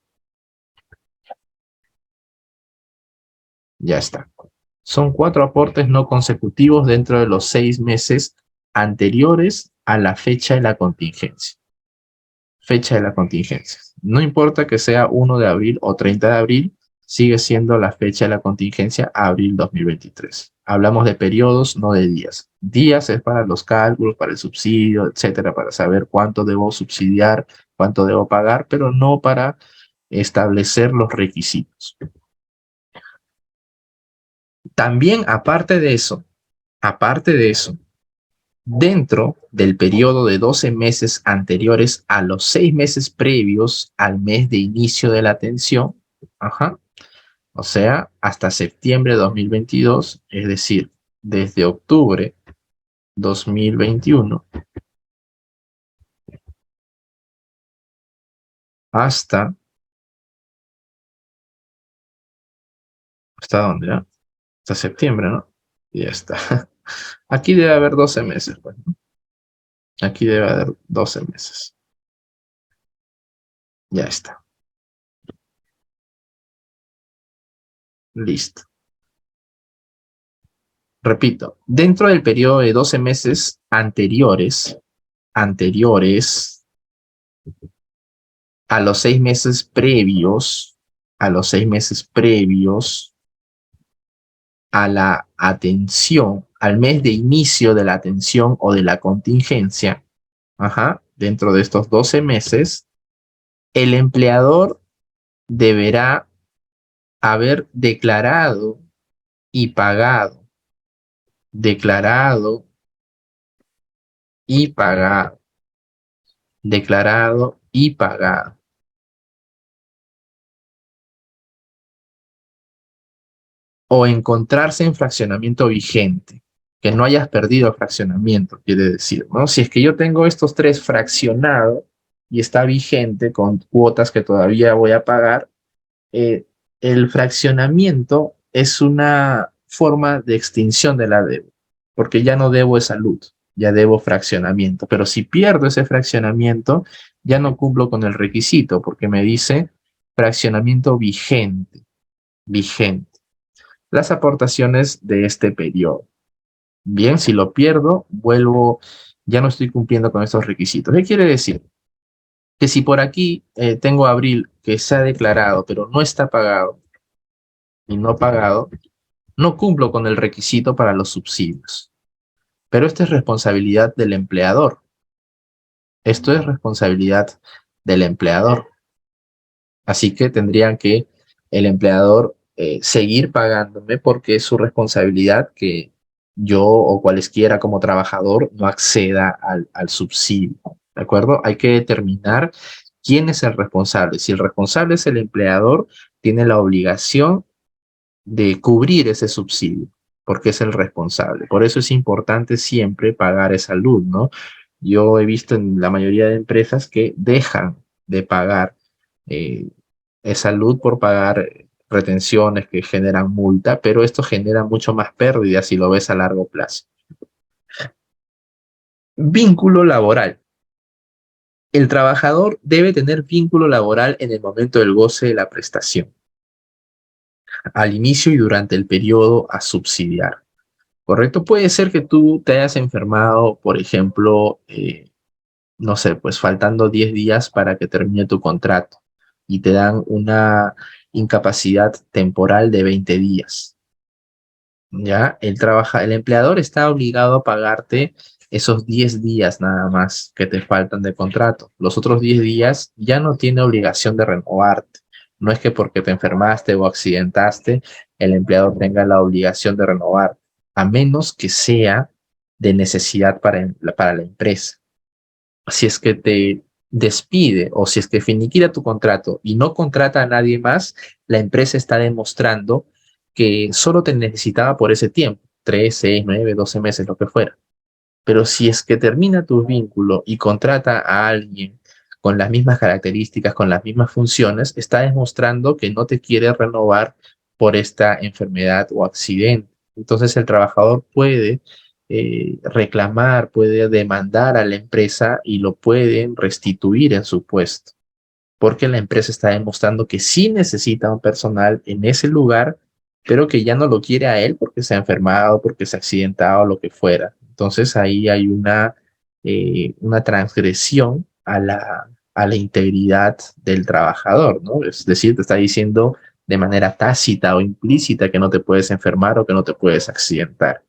Ya está. Son 4 aportes no consecutivos dentro de los 6 meses anteriores a la fecha de la contingencia. Fecha de la contingencia. No importa que sea 1 de abril o 30 de abril, sigue siendo la fecha de la contingencia abril 2023. Hablamos de periodos, no de días. Días es para los cálculos, para el subsidio, etcétera, para saber cuánto debo subsidiar, cuánto debo pagar, pero no para establecer los requisitos. También, aparte de eso, dentro del periodo de 12 meses anteriores a los 6 meses previos al mes de inicio de la atención, o sea, hasta septiembre de 2022, es decir, desde octubre 2021 hasta dónde, ¿no? Hasta septiembre, ¿no? Y ya está. Aquí debe haber 12 meses, pues, ¿no? Aquí debe haber 12 meses. Ya está. Listo. Repito, dentro del periodo de 12 meses anteriores a los 6 meses previos, a la atención, al mes de inicio de la atención o de la contingencia, dentro de estos 12 meses, el empleador deberá haber declarado y pagado, declarado y pagado, declarado y pagado. O encontrarse en fraccionamiento vigente, que no hayas perdido fraccionamiento, quiere decir, ¿no? Si es que yo tengo estos 3 fraccionados y está vigente con cuotas que todavía voy a pagar, el fraccionamiento es una forma de extinción de la deuda, porque ya no debo esa luz, ya debo fraccionamiento. Pero si pierdo ese fraccionamiento, ya no cumplo con el requisito, porque me dice fraccionamiento vigente, las aportaciones de este periodo. Bien, si lo pierdo, vuelvo, ya no estoy cumpliendo con estos requisitos. ¿Qué quiere decir? Que si por aquí tengo abril que se ha declarado, pero no está pagado y no pagado, no cumplo con el requisito para los subsidios. Pero esto es responsabilidad del empleador. Esto es responsabilidad del empleador. Así que tendrían que el empleador seguir pagándome porque es su responsabilidad que yo o cualesquiera como trabajador no acceda al subsidio. ¿De acuerdo? Hay que determinar quién es el responsable. Si el responsable es el empleador, tiene la obligación de cubrir ese subsidio porque es el responsable. Por eso es importante siempre pagar esa luz, ¿no? Yo he visto en la mayoría de empresas que dejan de pagar esa luz por pagar retenciones que generan multa, pero esto genera mucho más pérdidas si lo ves a largo plazo. Vínculo laboral. El trabajador debe tener vínculo laboral en el momento del goce de la prestación, al inicio y durante el periodo a subsidiar. ¿Correcto? Puede ser que tú te hayas enfermado, por ejemplo, no sé, pues faltando 10 días para que termine tu contrato y te dan una incapacidad temporal de 20 días. ¿Ya? El empleador está obligado a pagarte esos 10 días nada más que te faltan de contrato. Los otros 10 días ya no tiene obligación de renovarte. No es que porque te enfermaste o accidentaste, el empleador tenga la obligación de renovar, a menos que sea de necesidad para la empresa. Si es que te despide o si es que finiquita tu contrato y no contrata a nadie más, la empresa está demostrando que solo te necesitaba por ese tiempo, 3, 6, 9, 12 meses, lo que fuera. Pero si es que termina tu vínculo y contrata a alguien con las mismas características, con las mismas funciones, está demostrando que no te quiere renovar por esta enfermedad o accidente. Entonces el trabajador puede reclamar, puede demandar a la empresa y lo pueden restituir en su puesto, porque la empresa está demostrando que sí necesita un personal en ese lugar, pero que ya no lo quiere a él porque se ha enfermado, porque se ha accidentado, lo que fuera. Entonces ahí hay una transgresión a la integridad del trabajador, ¿no? Es decir, te está diciendo de manera tácita o implícita que no te puedes enfermar o que no te puedes accidentar.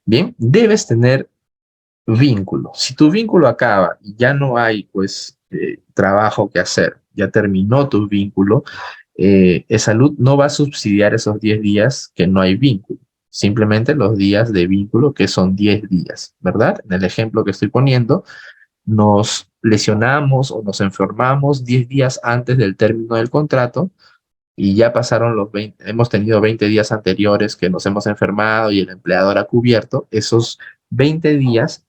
Bien, debes tener vínculo. Si tu vínculo acaba y ya no hay, pues, trabajo que hacer, ya terminó tu vínculo, salud no va a subsidiar esos 10 días que no hay vínculo, simplemente los días de vínculo, que son 10 días, ¿verdad? En el ejemplo que estoy poniendo, nos lesionamos o nos enfermamos 10 días antes del término del contrato y ya pasaron los 20, hemos tenido 20 días anteriores que nos hemos enfermado y el empleador ha cubierto esos 20 días.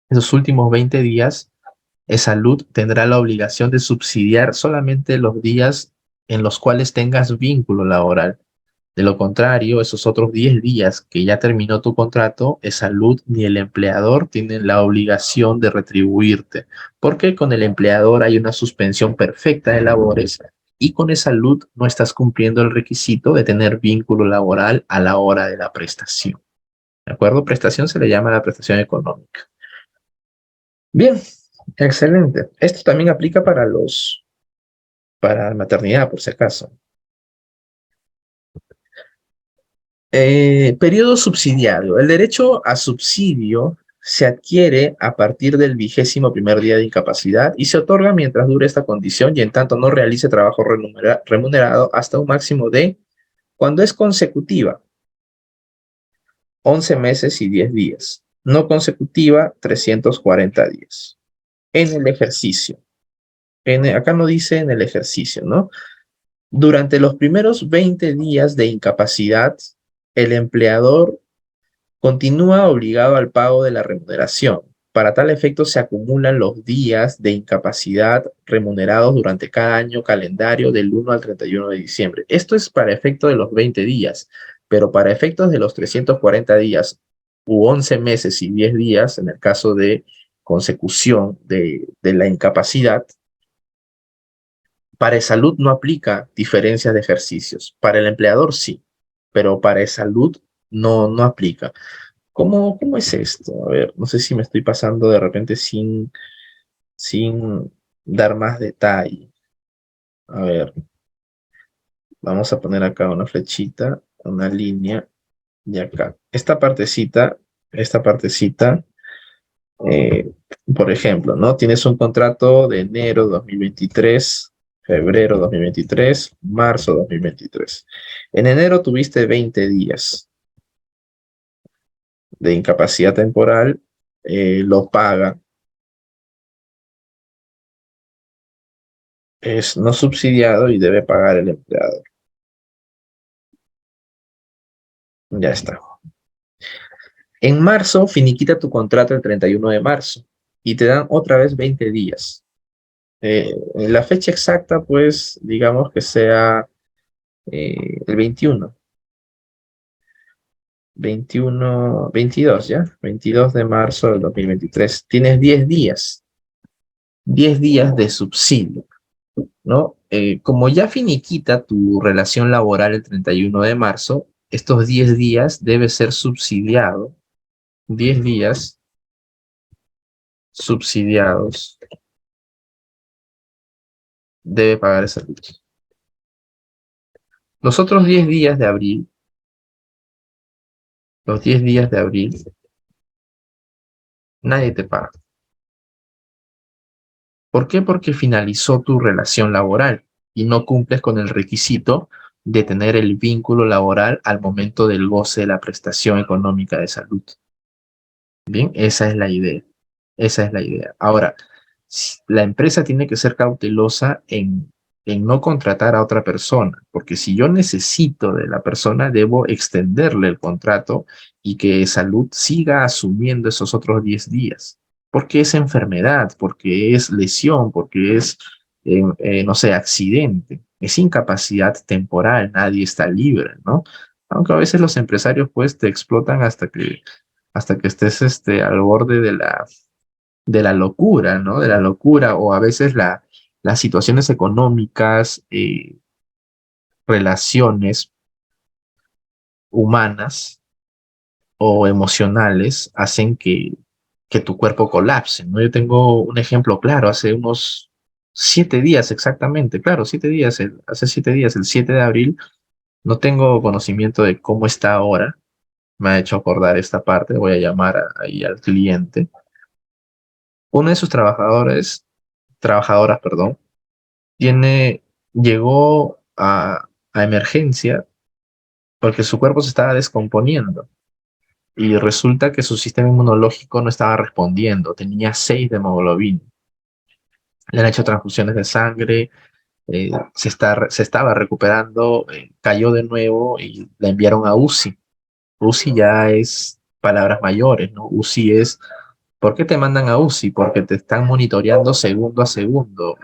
Esos últimos 20 días, salud tendrá la obligación de subsidiar solamente los días en los cuales tengas vínculo laboral. De lo contrario, esos otros 10 días que ya terminó tu contrato, salud ni el empleador tienen la obligación de retribuirte, porque con el empleador hay una suspensión perfecta de labores y con salud no estás cumpliendo el requisito de tener vínculo laboral a la hora de la prestación. ¿De acuerdo? Prestación se le llama la prestación económica. Bien, excelente. Esto también aplica para maternidad, por si acaso. Periodo subsidiario. El derecho a subsidio se adquiere a partir del 21º día de incapacidad y se otorga mientras dure esta condición y en tanto no realice trabajo remunerado hasta un máximo de, cuando es consecutiva, 11 meses y 10 días. No consecutiva, 340 días. En el ejercicio. Acá no dice en el ejercicio, ¿no? Durante los primeros 20 días de incapacidad, el empleador continúa obligado al pago de la remuneración. Para tal efecto, se acumulan los días de incapacidad remunerados durante cada año calendario del 1 al 31 de diciembre. Esto es para efecto de los 20 días, pero para efectos de los 340 días u 11 meses y 10 días, en el caso de consecución de la incapacidad, para salud no aplica diferencias de ejercicios. Para el empleador sí, pero para salud no aplica. ¿Cómo es esto? A ver, no sé si me estoy pasando de repente sin dar más detalle. A ver, vamos a poner acá una flechita, una línea, y acá. Esta partecita, por ejemplo, ¿no? Tienes un contrato de enero 2023, febrero 2023, marzo 2023. En enero tuviste 20 días de incapacidad temporal, lo paga. Es no subsidiado y debe pagar el empleador. Ya está. En marzo finiquita tu contrato el 31 de marzo y te dan otra vez 20 días. La fecha exacta, pues, digamos que sea el 21. 22, ¿ya? 22 de marzo del 2023. Tienes 10 días. 10 días de subsidio, ¿no? Como ya finiquita tu relación laboral el 31 de marzo, estos 10 días debe ser subsidiado. 10 días subsidiados debe pagar esa lucha. Los otros 10 días de abril, nadie te paga. ¿Por qué? Porque finalizó tu relación laboral y no cumples con el requisito de tener el vínculo laboral al momento del goce de la prestación económica de salud. Bien, esa es la idea. Esa es la idea. Ahora, la empresa tiene que ser cautelosa en en no contratar a otra persona, porque si yo necesito de la persona, debo extenderle el contrato y que salud siga asumiendo esos otros 10 días, porque es enfermedad, porque es lesión, porque es, no sé, accidente, es incapacidad temporal, nadie está libre, ¿no? Aunque a veces los empresarios pues te explotan hasta que estés al borde de la locura, ¿no? De la locura, o a veces las situaciones económicas, relaciones humanas o emocionales hacen que tu cuerpo colapse, ¿no? Yo tengo un ejemplo claro, hace unos 7 días exactamente, claro, 7 días, hace 7 días, el 7 de abril, no tengo conocimiento de cómo está ahora, me ha hecho acordar esta parte, voy a llamar ahí al cliente. Uno de sus trabajadoras, perdón, tiene, llegó a emergencia porque su cuerpo se estaba descomponiendo y resulta que su sistema inmunológico no estaba respondiendo, tenía 6 de hemoglobina. Le han hecho transfusiones de sangre, se estaba recuperando, cayó de nuevo y la enviaron a UCI. UCI ya es palabras mayores, ¿no? UCI es, ¿por qué te mandan a UCI? Porque te están monitoreando segundo a segundo.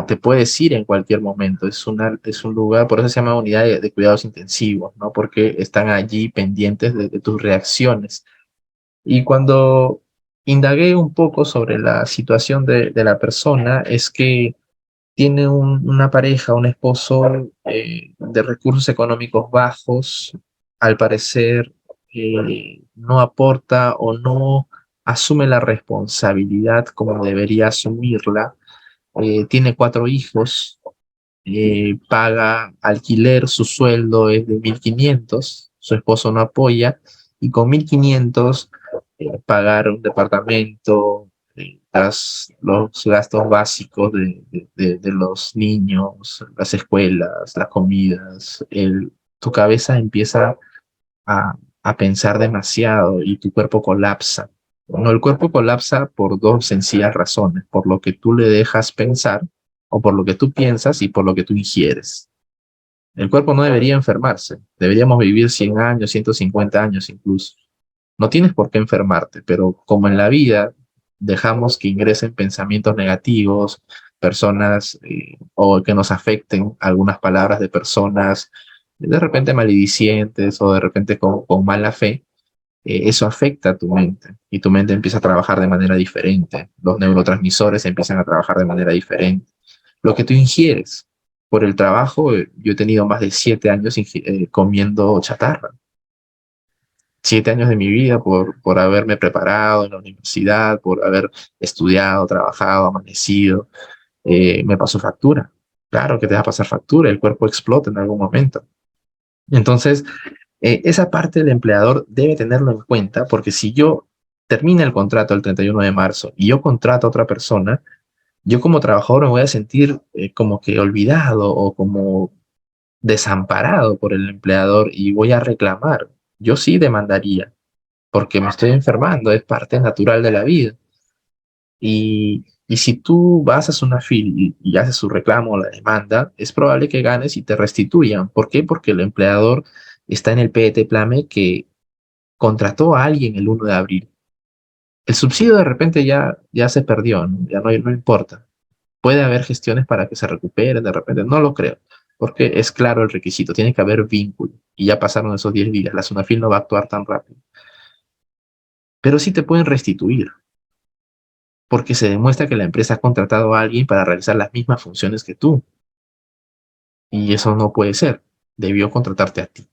Te puedes ir en cualquier momento. Es un lugar, por eso se llama unidad de cuidados intensivos, ¿no? Porque están allí pendientes de tus reacciones. Y cuando indagué un poco sobre la situación de la persona, es que tiene una pareja, un esposo de recursos económicos bajos, al parecer no aporta o no asume la responsabilidad como debería asumirla. Tiene 4 hijos, paga alquiler, su sueldo es de 1.500, su esposo no apoya, y con 1.500 pagar un departamento, los gastos básicos de los niños, las escuelas, las comidas, tu cabeza empieza a, a pensar demasiado y tu cuerpo colapsa. No, el cuerpo colapsa por dos sencillas razones, por lo que tú le dejas pensar o por lo que tú piensas y por lo que tú ingieres. El cuerpo no debería enfermarse, deberíamos vivir 100 años, 150 años incluso. No tienes por qué enfermarte, pero como en la vida dejamos que ingresen pensamientos negativos, personas o que nos afecten algunas palabras de personas de repente maledicientes o de repente con mala fe, eso afecta a tu mente y tu mente empieza a trabajar de manera diferente. Los neurotransmisores empiezan a trabajar de manera diferente. Lo que tú ingieres por el trabajo, yo he tenido más de 7 años comiendo chatarra. 7 años de mi vida por haberme preparado en la universidad, por haber estudiado, trabajado, amanecido, me pasó factura. Claro que te va a pasar factura, el cuerpo explota en algún momento. Entonces, esa parte del empleador debe tenerlo en cuenta porque si yo termina el contrato el 31 de marzo y yo contrato a otra persona, yo como trabajador me voy a sentir como que olvidado o como desamparado por el empleador y voy a reclamar. Yo sí demandaría porque me estoy enfermando, es parte natural de la vida. Y si tú vas a una fila y haces su reclamo o la demanda, es probable que ganes y te restituyan. ¿Por qué? Porque el empleador está en el PET Plame que contrató a alguien el 1 de abril. El subsidio de repente ya se perdió, ¿no? Ya no importa. Puede haber gestiones para que se recupere de repente, no lo creo, porque es claro el requisito, tiene que haber vínculo. Y ya pasaron esos 10 días, la Sunafil no va a actuar tan rápido. Pero sí te pueden restituir, porque se demuestra que la empresa ha contratado a alguien para realizar las mismas funciones que tú. Y eso no puede ser. Debió contratarte a ti.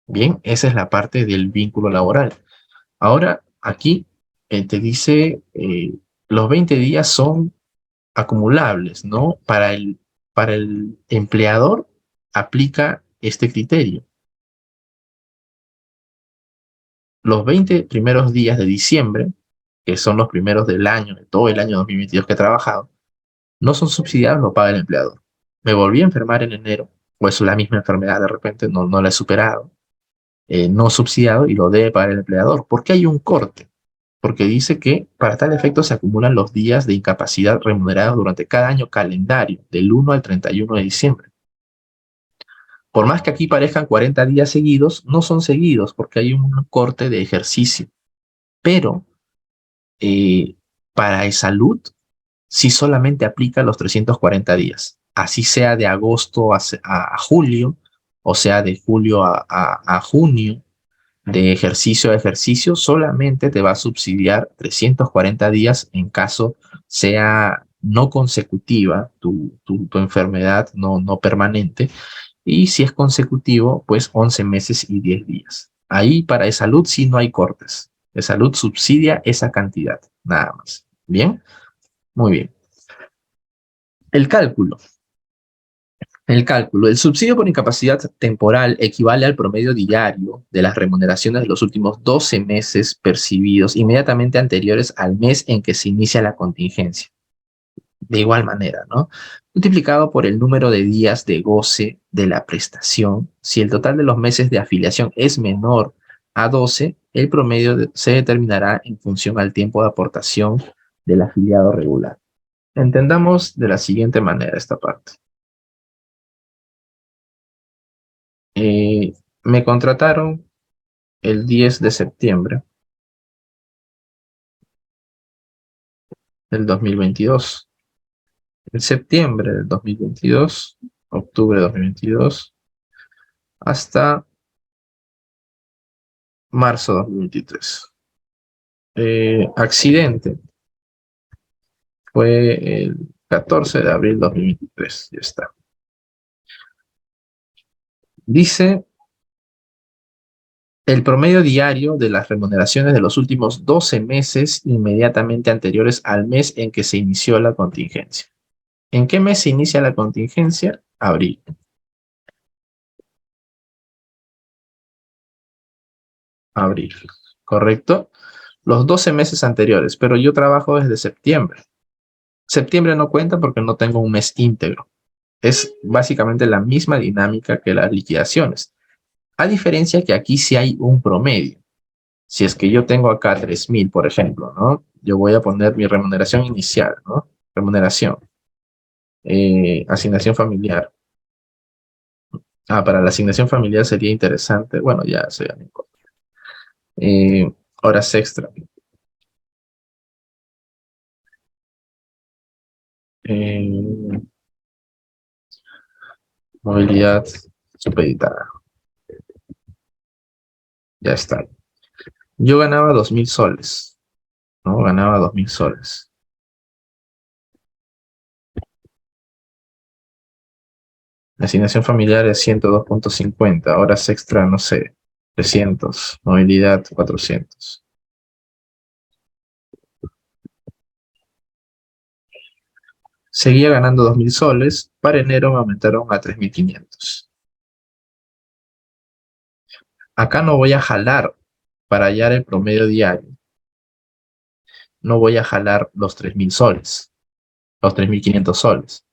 Bien, esa es la parte del vínculo laboral. Ahora, aquí te dice, los 20 días son acumulables, ¿no? Para el empleador aplica este criterio. Los 20 primeros días de diciembre, que son los primeros del año, de todo el año 2022 que he trabajado, no son subsidiados, lo paga el empleador. Me volví a enfermar en enero, o es la misma enfermedad de repente, no la he superado, no subsidiado y lo debe pagar el empleador, porque hay un corte. porque dice que para tal efecto se acumulan los días de incapacidad remunerados durante cada año calendario, del 1 al 31 de diciembre. Por más que aquí parezcan 40 días seguidos, no son seguidos porque hay un corte de ejercicio. Pero para el salud, sí solamente aplica los 340 días. Así sea de agosto a julio, o sea de julio a junio, de ejercicio a ejercicio, solamente te va a subsidiar 340 días en caso sea no consecutiva tu enfermedad, no permanente, y si es consecutivo, pues 11 meses y 10 días. Ahí para el salud sí no hay cortes. El salud subsidia esa cantidad, nada más. ¿Bien? Muy bien. El cálculo. El cálculo. El subsidio por incapacidad temporal equivale al promedio diario de las remuneraciones de los últimos 12 meses percibidos inmediatamente anteriores al mes en que se inicia la contingencia. De igual manera, ¿no? Multiplicado por el número de días de goce de la prestación. Si el total de los meses de afiliación es menor a 12, el promedio se determinará en función al tiempo de aportación del afiliado regular. Entendamos de la siguiente manera esta parte. Me contrataron el 10 de septiembre del 2022. En septiembre del 2022, octubre de 2022, hasta marzo de 2023. Accidente fue el 14 de abril de 2023. Ya está. Dice el promedio diario de las remuneraciones de los últimos 12 meses inmediatamente anteriores al mes en que se inició la contingencia. ¿En qué mes se inicia la contingencia? Abril. Abril, ¿correcto? Los 12 meses anteriores, pero yo trabajo desde septiembre. Septiembre no cuenta porque no tengo un mes íntegro. Es básicamente la misma dinámica que las liquidaciones. A diferencia que aquí sí hay un promedio. Si es que yo tengo acá 3.000, por ejemplo, ¿no? Yo voy a poner mi remuneración inicial, ¿no? Remuneración. Asignación familiar. Para la asignación familiar sería interesante. Bueno, ya eso ya no importa. Horas extra. Movilidad supeditada. Ya está. Yo ganaba 2.000 soles, ¿no? Ganaba 2.000 soles. La asignación familiar es 102.50. Horas extra, no sé, 300. Movilidad, 400. Seguía ganando 2.000 soles. Para enero me aumentaron a 3.500. Acá no voy a jalar para hallar el promedio diario. No voy a jalar los 3.000 soles, los 3.500 soles.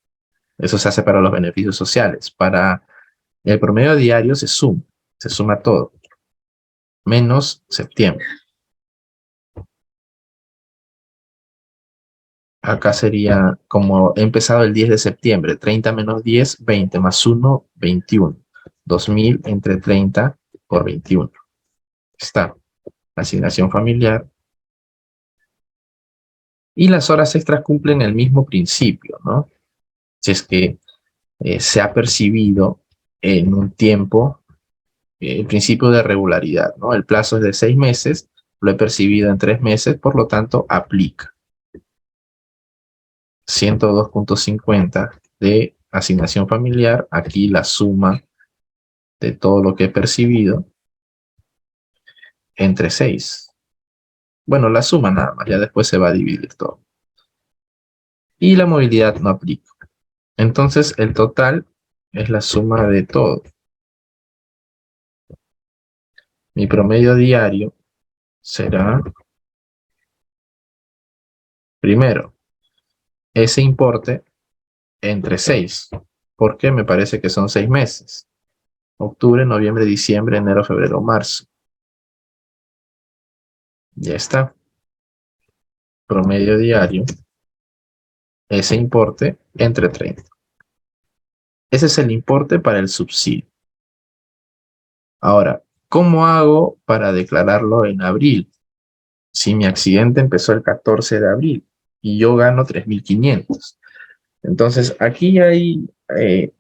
Eso se hace para los beneficios sociales. Para el promedio diario se suma todo, menos septiembre. Acá sería, como he empezado el 10 de septiembre, 30 menos 10, 20, más 1, 21. 2.000 entre 30 por 21. Está. Asignación familiar. Y las horas extras cumplen el mismo principio, ¿no? Si es que se ha percibido en un tiempo el principio de regularidad, ¿no? El plazo es de 6 meses, lo he percibido en 3 meses, por lo tanto, aplica. 102.50 de asignación familiar, aquí la suma de todo lo que he percibido entre 6. Bueno, la suma nada más, ya después se va a dividir todo. Y la movilidad no aplica. Entonces, el total es la suma de todo. Mi promedio diario será, primero, ese importe entre 6, porque me parece que son 6 meses. Octubre, noviembre, diciembre, enero, febrero, marzo. Ya está. promedio diario, ese importe entre 30. Ese es el importe para el subsidio. Ahora, ¿cómo hago para declararlo en abril? Si mi accidente empezó el 14 de abril y yo gano 3.500. Entonces, aquí hay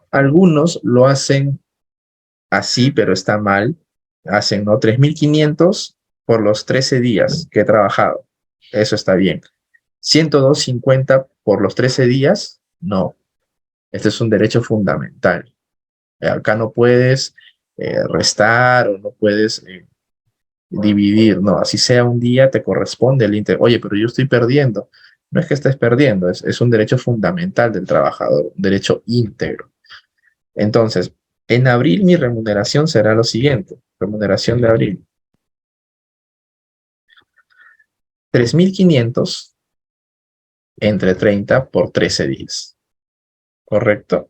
algunos lo hacen así, pero está mal. Hacen, ¿no? 3.500 por los 13 días que he trabajado. Eso está bien. 102.50 por los 13 días, no. Este es un derecho fundamental. Acá no puedes restar o no puedes dividir, no, así sea un día te corresponde el íntegro. Oye, pero yo estoy perdiendo. No es que estés perdiendo, es un derecho fundamental del trabajador, un derecho íntegro. Entonces, en abril mi remuneración será lo siguiente, remuneración de abril. 3.500 entre 30 por 13 días. ¿Correcto?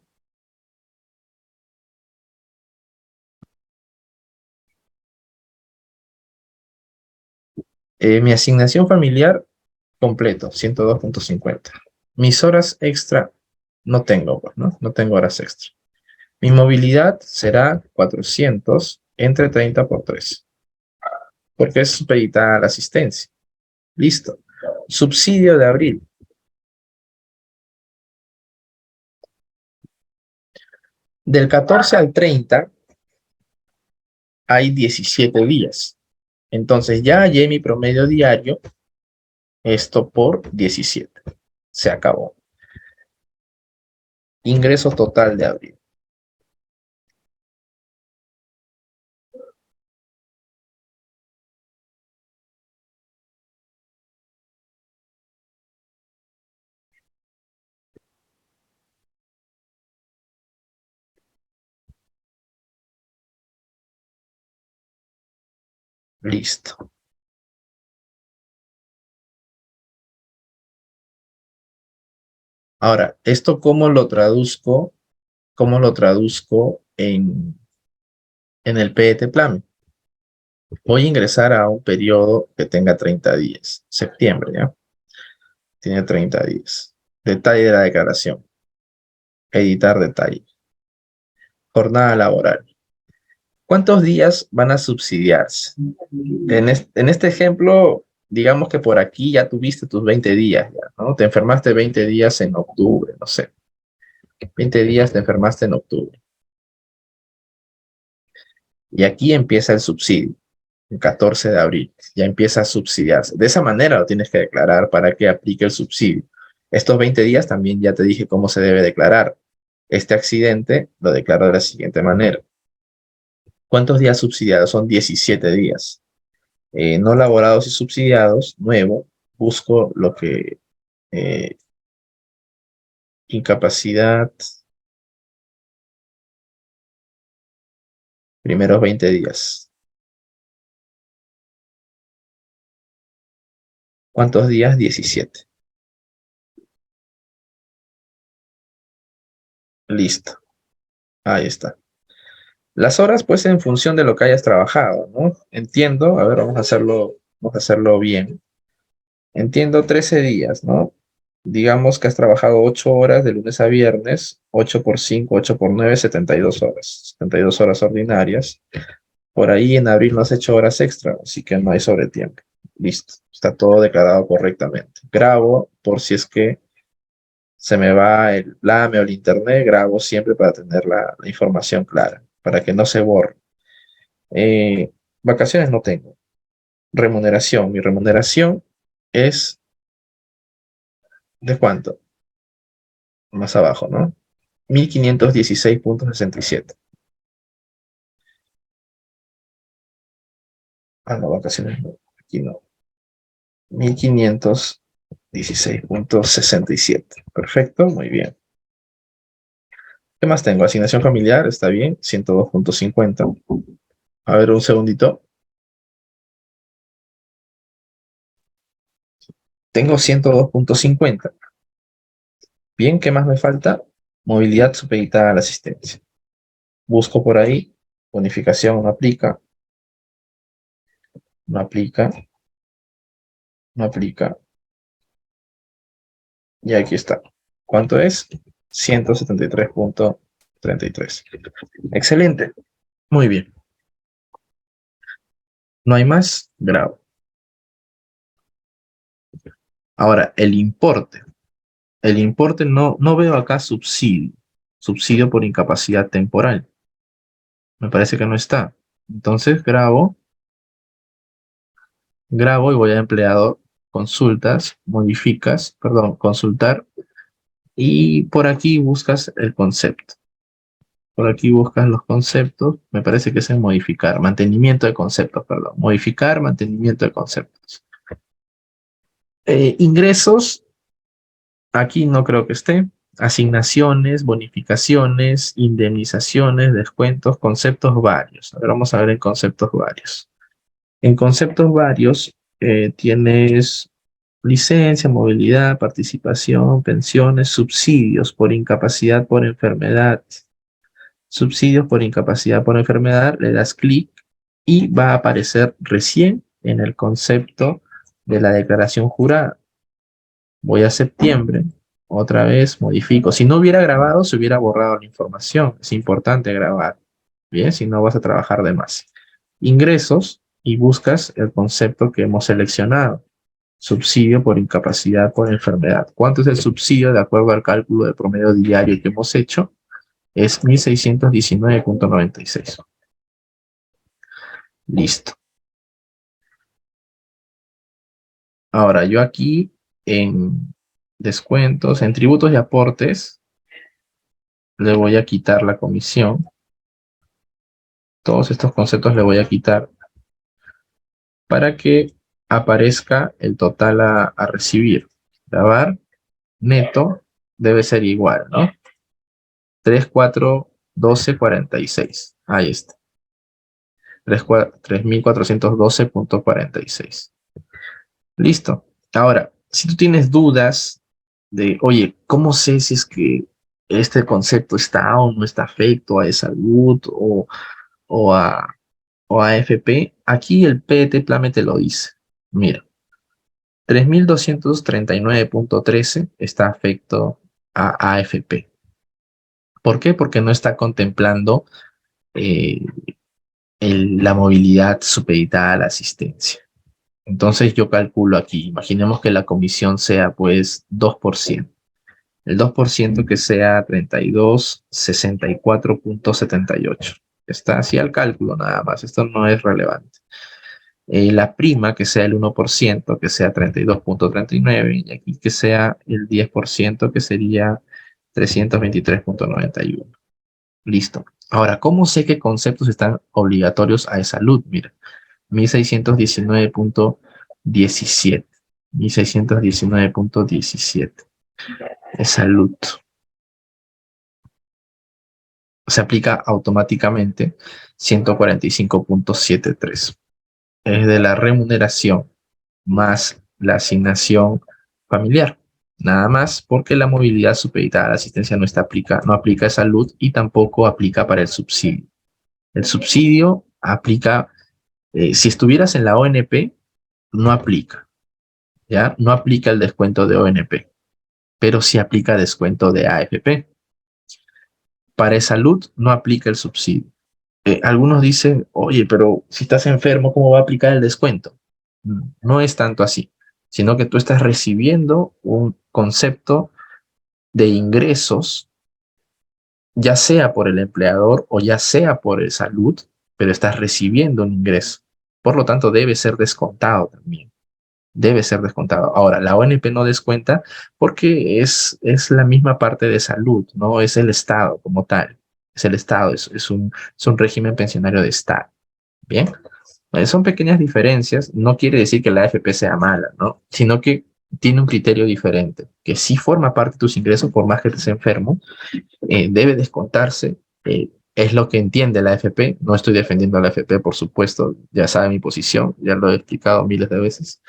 Mi asignación familiar completo, 102.50. Mis horas extra no tengo, pues, ¿no? No tengo horas extra. Mi movilidad será 400 entre 30 por 3, porque es supeditada a la asistencia. Listo. Subsidio de abril. Del 14 al 30 hay 17 días. Entonces ya hallé mi promedio diario, esto por 17. Se acabó. Ingreso total de abril. Listo. Ahora, ¿esto cómo lo traduzco? ¿Cómo lo traduzco en el PET Plan? Voy a ingresar a un periodo que tenga 30 días. Septiembre, ¿ya? Tiene 30 días. Detalle de la declaración. Editar detalle. Jornada laboral. ¿Cuántos días van a subsidiarse? En este ejemplo, digamos que por aquí ya tuviste tus 20 días, ya, ¿no? Te enfermaste 20 días en octubre, no sé. 20 días te enfermaste en octubre. Y aquí empieza el subsidio, el 14 de abril. Ya empieza a subsidiarse. De esa manera lo tienes que declarar para que aplique el subsidio. Estos 20 días también ya te dije cómo se debe declarar. Este accidente lo declaro de la siguiente manera. ¿Cuántos días subsidiados? Son 17 días. No laborados y subsidiados, nuevo, busco lo que incapacidad, primeros 20 días. ¿Cuántos días? 17. Listo. Ahí está. Las horas, pues, en función de lo que hayas trabajado, ¿no? Entiendo, a ver, vamos a hacerlo bien. Entiendo 13 días, ¿no? Digamos que has trabajado 8 horas de lunes a viernes, 8 por 5, 8 por 9, 72 horas. 72 horas ordinarias. Por ahí en abril no has hecho horas extra, así que no hay sobretiempo. Listo, está todo declarado correctamente. Grabo por si es que se me va el plame o el internet, grabo siempre para tener la información clara, para que no se borre. Vacaciones no tengo. Remuneración, mi remuneración es ¿de cuánto? Más abajo, ¿no? 1.516.67. Ah, no, vacaciones no. Aquí no. 1.516.67. Perfecto, muy bien. ¿Qué más tengo? Asignación familiar, está bien. 102.50. A ver, un segundito. Tengo 102.50. Bien, ¿qué más me falta? Movilidad supeditada a la asistencia. Busco por ahí. Bonificación no aplica. No aplica. No aplica. Y aquí está. ¿Cuánto es? 173.33. Excelente. Muy bien. ¿No hay más? Grabo. Ahora, el importe. El importe no veo acá subsidio. Subsidio por incapacidad temporal. Me parece que no está. Entonces grabo y voy a empleador, consultas, modificas, perdón, consultar. Y por aquí buscas el concepto. Por aquí buscas los conceptos. Me parece que es en modificar. Mantenimiento de conceptos, perdón. Modificar, mantenimiento de conceptos. Ingresos. Aquí no creo que esté. Asignaciones, bonificaciones, indemnizaciones, descuentos, conceptos varios. A ver, vamos a ver en conceptos varios. En conceptos varios tienes licencia, movilidad, participación, pensiones, subsidios por incapacidad por enfermedad. Subsidios por incapacidad por enfermedad, le das clic y va a aparecer recién en el concepto de la declaración jurada. Voy a septiembre, otra vez modifico. Si no hubiera grabado, se hubiera borrado la información. Es importante grabar. Bien, si no vas a trabajar de más. Ingresos y buscas el concepto que hemos seleccionado. Subsidio por incapacidad por enfermedad. ¿Cuánto es el subsidio de acuerdo al cálculo de promedio diario que hemos hecho? Es 1619.96. Listo. Ahora, yo aquí en descuentos, en tributos y aportes, le voy a quitar la comisión. Todos estos conceptos le voy a quitar para que aparezca el total a recibir. Grabar, neto, debe ser igual, ¿no? 3.412.46. Ahí está. 3.412.46. Listo. Ahora, si tú tienes dudas de, oye, ¿cómo sé si es que este concepto está o no está afecto a salud o a, o a AFP? Aquí el PET-PLAME te lo dice. Mira, 3.239.13 está afecto a AFP. ¿Por qué? Porque no está contemplando la movilidad supeditada a la asistencia. Entonces yo calculo aquí, imaginemos que la comisión sea pues 2%. El 2% que sea 32.64.78. Está así al cálculo nada más, esto no es relevante. La prima que sea el 1%, que sea 32.39, y aquí que sea el 10%, que sería 323.91. Listo. Ahora, ¿cómo sé qué conceptos están obligatorios a salud? Mira, 1619.17. 1619.17. Es salud. Se aplica automáticamente 145.73. Es de la remuneración más la asignación familiar. Nada más porque la movilidad supeditada a la asistencia no aplica a salud y tampoco aplica para el subsidio. El subsidio aplica, si estuvieras en la ONP, no aplica, ¿ya? No aplica el descuento de ONP, pero sí aplica descuento de AFP. Para salud no aplica el subsidio. Algunos dicen, oye, pero si estás enfermo, ¿cómo va a aplicar el descuento? No es tanto así, sino que tú estás recibiendo un concepto de ingresos, ya sea por el empleador o ya sea por el salud, pero estás recibiendo un ingreso. Por lo tanto, debe ser descontado también. Debe ser descontado. Ahora, la ONP no descuenta porque es la misma parte de salud, ¿no? Es el Estado como tal. Es el Estado, es un régimen pensionario de Estado. Bien. Son pequeñas diferencias. No quiere decir que la AFP sea mala, ¿no? Sino que tiene un criterio diferente, que sí forma parte de tus ingresos por más que estés enfermo, debe descontarse. Es lo que entiende la AFP. No estoy defendiendo a la AFP, por supuesto. Ya sabe mi posición, ya lo he explicado miles de veces.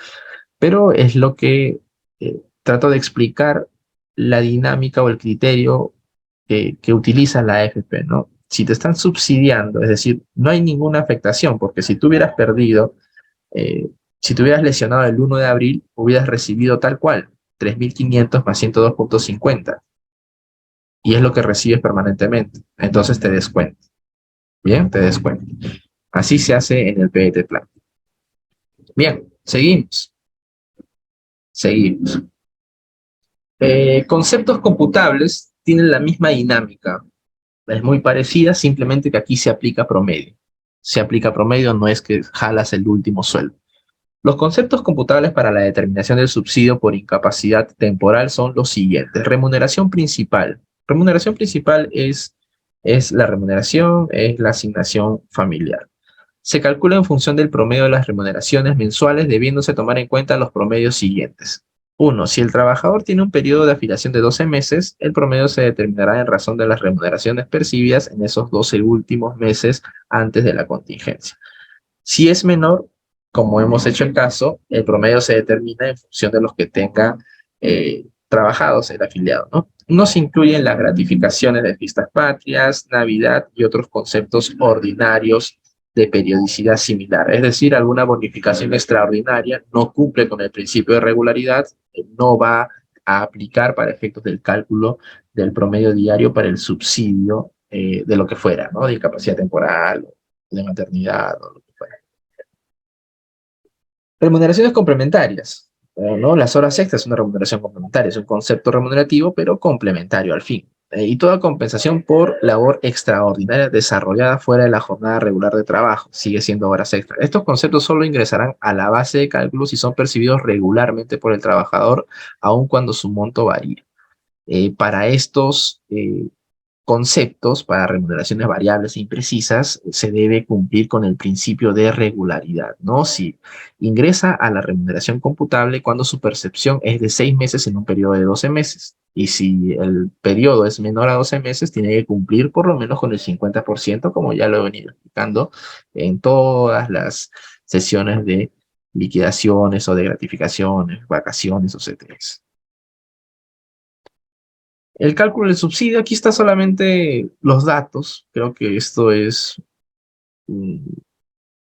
Pero es lo que trato de explicar la dinámica o el criterio que utiliza la AFP, ¿no? Si te están subsidiando, es decir, no hay ninguna afectación, porque si tú hubieras perdido, si te hubieras lesionado el 1 de abril, hubieras recibido tal cual 3.500 más 102.50. Y es lo que recibes permanentemente. Entonces te descuento. Bien, te descuento. Así se hace en el PET Plan. Bien, seguimos. Seguimos. Conceptos computables tienen la misma dinámica. Es muy parecida, simplemente que aquí se aplica promedio. Se aplica promedio, no es que jalas el último sueldo. Los conceptos computables para la determinación del subsidio por incapacidad temporal son los siguientes. Remuneración principal. Remuneración principal es la remuneración, es la asignación familiar. Se calcula en función del promedio de las remuneraciones mensuales, debiéndose tomar en cuenta los promedios siguientes. 1. Si el trabajador tiene un periodo de afiliación de 12 meses, el promedio se determinará en razón de las remuneraciones percibidas en esos 12 últimos meses antes de la contingencia. Si es menor, como hemos hecho el caso, el promedio se determina en función de los que tenga trabajados el afiliado, ¿no? No se incluyen las gratificaciones de fiestas patrias, Navidad y otros conceptos ordinarios de periodicidad similar. Es decir, alguna bonificación extraordinaria no cumple con el principio de regularidad, no va a aplicar para efectos del cálculo del promedio diario para el subsidio de lo que fuera, ¿no? De incapacidad temporal, de maternidad o lo que fuera. Remuneraciones complementarias, ¿no? Las horas extras es una remuneración complementaria, es un concepto remunerativo, pero complementario al fin. Y toda compensación por labor extraordinaria desarrollada fuera de la jornada regular de trabajo, sigue siendo horas extras. Estos conceptos solo ingresarán a la base de cálculo si son percibidos regularmente por el trabajador, aun cuando su monto varíe. Para estos conceptos, para remuneraciones variables e imprecisas, se debe cumplir con el principio de regularidad, ¿no? Si ingresa a la remuneración computable cuando su percepción es de 6 meses en un periodo de 12 meses. Y si el periodo es menor a 12 meses, tiene que cumplir por lo menos con el 50%, como ya lo he venido explicando en todas las sesiones de liquidaciones o de gratificaciones, vacaciones o CTS. El cálculo del subsidio, aquí está solamente los datos. Creo que esto es,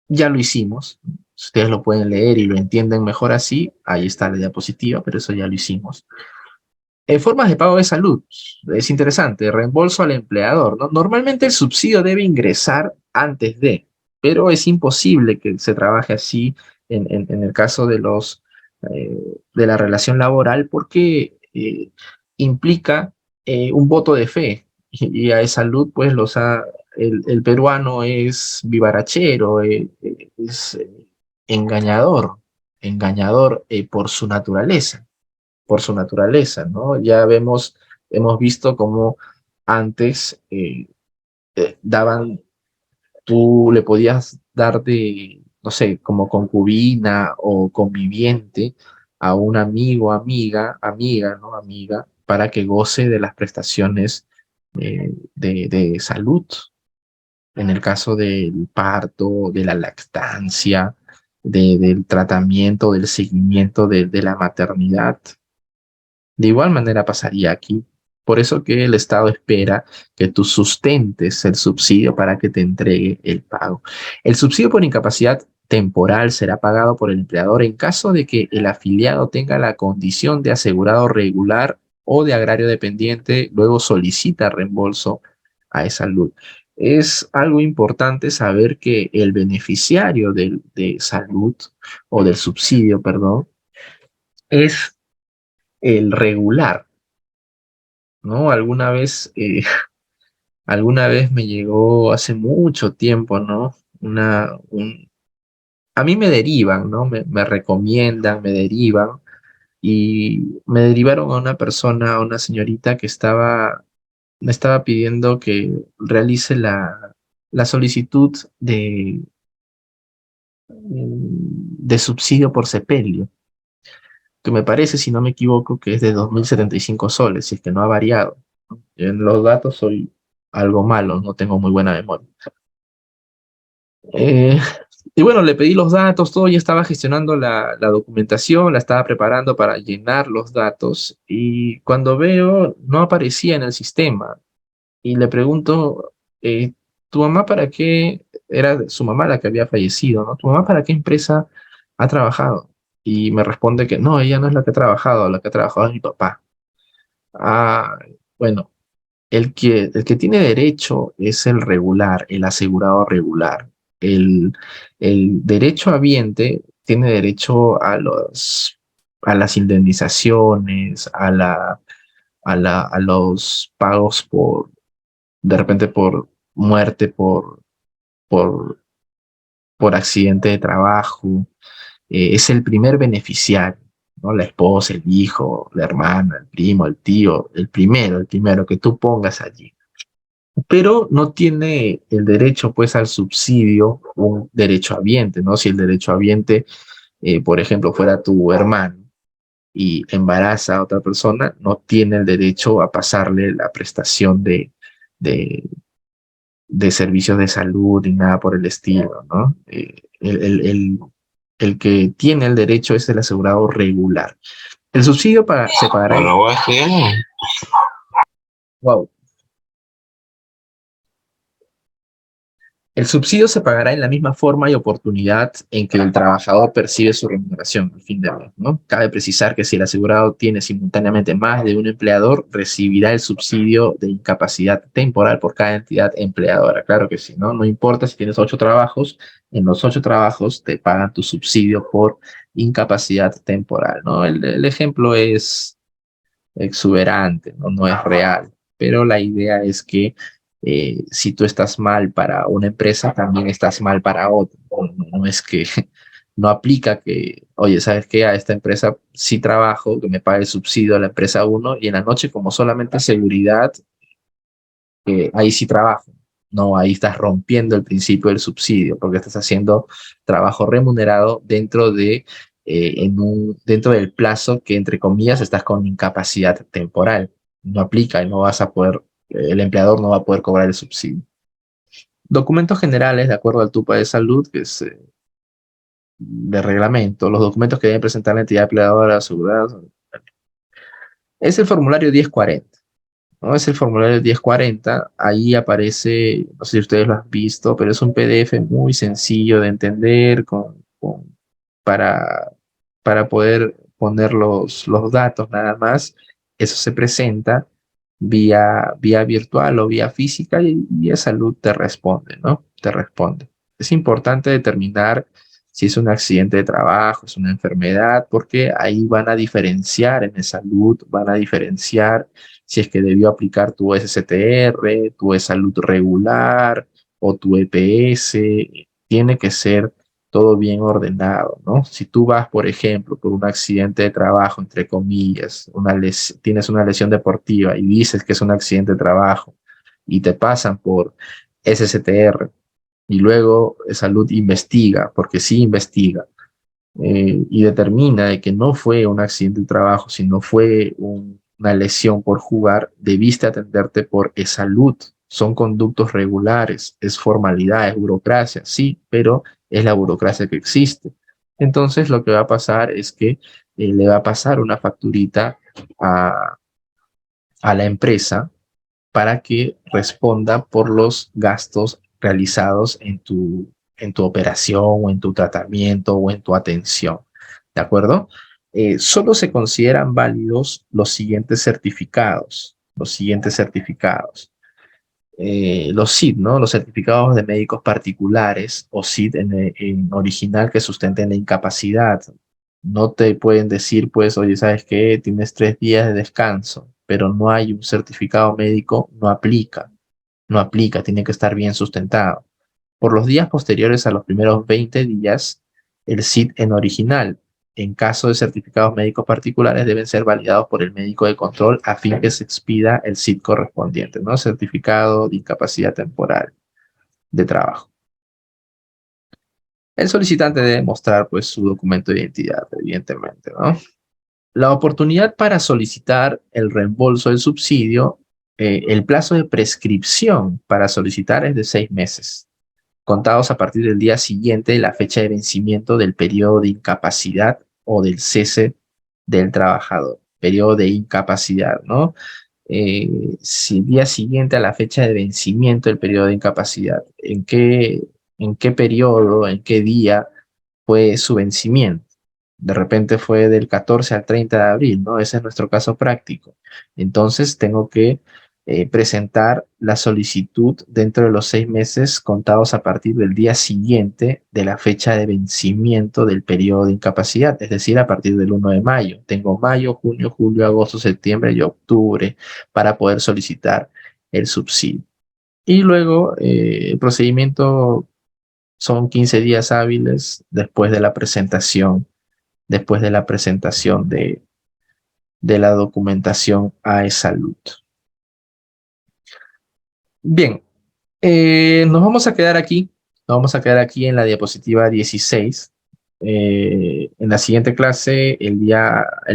ya lo hicimos. Ustedes lo pueden leer y lo entienden mejor así. Ahí está la diapositiva, pero eso ya lo hicimos. Formas de pago de salud. Es interesante. Reembolso al empleador, ¿no? Normalmente el subsidio debe ingresar antes de, pero es imposible que se trabaje así en el caso de de la relación laboral porque implica un voto de fe. Y a salud, pues el peruano es vivarachero, es engañador, engañador por su naturaleza, ¿no? Ya hemos visto cómo antes tú le podías dar de, no sé, como concubina o conviviente a un amigo, amiga, ¿no? Amiga, para que goce de las prestaciones de salud, en el caso del parto, de la lactancia, del tratamiento, del seguimiento de la maternidad. De igual manera pasaría aquí. Por eso que el Estado espera que tú sustentes el subsidio para que te entregue el pago. El subsidio por incapacidad temporal será pagado por el empleador en caso de que el afiliado tenga la condición de asegurado regular o de agrario dependiente, luego solicita reembolso a salud. Es algo importante saber que el beneficiario de salud o del subsidio, perdón, es el regular, ¿no? Alguna vez me llegó hace mucho tiempo, ¿no? A mí me derivan, ¿no? Me recomiendan, me derivan, y me derivaron a una persona, a una señorita que me estaba pidiendo que realice la solicitud de subsidio por sepelio, que me parece, si no me equivoco, que es de 2.075 soles, si es que no ha variado. En los datos soy algo malo, no tengo muy buena memoria. Eh, y bueno, le pedí los datos, todo, ya estaba gestionando la documentación, la estaba preparando para llenar los datos, y cuando veo, no aparecía en el sistema. Y le pregunto, ¿tu mamá para qué? Era su mamá la que había fallecido, ¿no? ¿Tu mamá para qué empresa ha trabajado? Y me responde que no, ella no es la que ha trabajado es mi papá. Ah, bueno, el que tiene derecho es el regular, el asegurado regular. El, el derecho habiente tiene derecho a las indemnizaciones, a los pagos de repente por muerte, por, por accidente de trabajo. Es el primer beneficiario, ¿no? La esposa, el hijo, la hermana, el primo, el tío, el primero que tú pongas allí. Pero no tiene el derecho, pues, al subsidio, un derecho habiente, ¿no? Si el derecho habiente, por ejemplo, fuera tu hermano y embaraza a otra persona, no tiene el derecho a pasarle la prestación de, de servicios de salud ni nada por el estilo, ¿no? El que tiene el derecho es el asegurado regular. El subsidio se pagará. Bueno, voy a estudiar. Wow. El subsidio se pagará en la misma forma y oportunidad en que el trabajador percibe su remuneración al fin de mes, ¿no? Cabe precisar que si el asegurado tiene simultáneamente más de un empleador, recibirá el subsidio de incapacidad temporal por cada entidad empleadora. Claro que sí, ¿no? No importa si tienes 8 trabajos, en los 8 trabajos te pagan tu subsidio por incapacidad temporal, ¿no? El ejemplo es exuberante, ¿no? No es real, pero la idea es que si tú estás mal para una empresa, también estás mal para otra. No es que no aplica que, oye, ¿sabes qué? A esta empresa sí trabajo, que me pague el subsidio a la empresa uno y en la noche como solamente seguridad, ahí sí trabajo. No, ahí estás rompiendo el principio del subsidio porque estás haciendo trabajo remunerado dentro del plazo que, entre comillas, estás con incapacidad temporal. No aplica y no vas a poder, el empleador no va a poder cobrar el subsidio. Documentos generales, de acuerdo al TUPA de salud, que es de reglamento, los documentos que deben presentar la entidad empleadora asegurada es el formulario 1040. ¿No? Es el formulario 1040, ahí aparece, no sé si ustedes lo han visto, pero es un PDF muy sencillo de entender para, para poder poner los datos nada más. Eso se presenta vía virtual o vía física y salud te responde, ¿no? Te responde. Es importante determinar si es un accidente de trabajo, es una enfermedad, porque ahí van a diferenciar en salud, van a diferenciar si es que debió aplicar tu SSTR, tu salud regular o tu EPS. Tiene que ser todo bien ordenado, ¿no? Si tú vas, por ejemplo, por un accidente de trabajo, entre comillas, tienes una lesión deportiva y dices que es un accidente de trabajo y te pasan por SSTR y luego salud investiga, porque sí investiga, y determina de que no fue un accidente de trabajo, sino fue una lesión por jugar, debiste atenderte por salud. Son conductos regulares, es formalidad, es burocracia, sí, pero es la burocracia que existe. Entonces lo que va a pasar es que le va a pasar una facturita a, a la empresa para que responda por los gastos realizados en tu operación o en tu tratamiento o en tu atención. ¿De acuerdo? Solo se consideran válidos los siguientes certificados. Los siguientes certificados. Los CID, ¿no? Los certificados de médicos particulares o CID en original que sustenten la incapacidad. No te pueden decir, pues, oye, ¿sabes qué? Tienes 3 días de descanso, pero no hay un certificado médico, no aplica. No aplica, tiene que estar bien sustentado. Por los días posteriores a los primeros 20 días, el CID en original. En caso de certificados médicos particulares, deben ser validados por el médico de control a fin que se expida el CID correspondiente, ¿no? Certificado de incapacidad temporal de trabajo. El solicitante debe mostrar, pues, su documento de identidad, evidentemente, ¿no? La oportunidad para solicitar el reembolso del subsidio, el plazo de prescripción para solicitar es de 6 meses, contados a partir del día siguiente de la fecha de vencimiento del periodo de incapacidad o del cese del trabajador. Periodo de incapacidad, ¿no? Si el día siguiente a la fecha de vencimiento del periodo de incapacidad, ¿en qué periodo, en qué día fue su vencimiento? de repente fue del 14 al 30 de abril, ¿no? Ese es nuestro caso práctico. Entonces tengo que presentar la solicitud dentro de los 6 meses contados a partir del día siguiente de la fecha de vencimiento del periodo de incapacidad, es decir, a partir del 1 de mayo. Tengo mayo, junio, julio, agosto, septiembre y octubre para poder solicitar el subsidio. Y luego el procedimiento son 15 días hábiles después de la presentación de la documentación a Salud. Bien, nos vamos a quedar aquí. Nos vamos a quedar aquí en la diapositiva 16. En la siguiente clase, el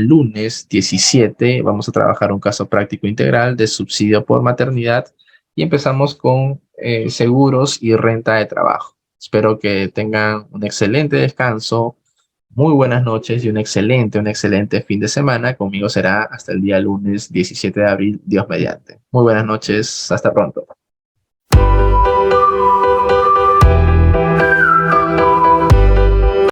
lunes 17, vamos a trabajar un caso práctico integral de subsidio por maternidad y empezamos con seguros y renta de trabajo. Espero que tengan un excelente descanso, muy buenas noches y un excelente fin de semana. Conmigo será hasta el día lunes 17 de abril, Dios mediante. Muy buenas noches, hasta pronto.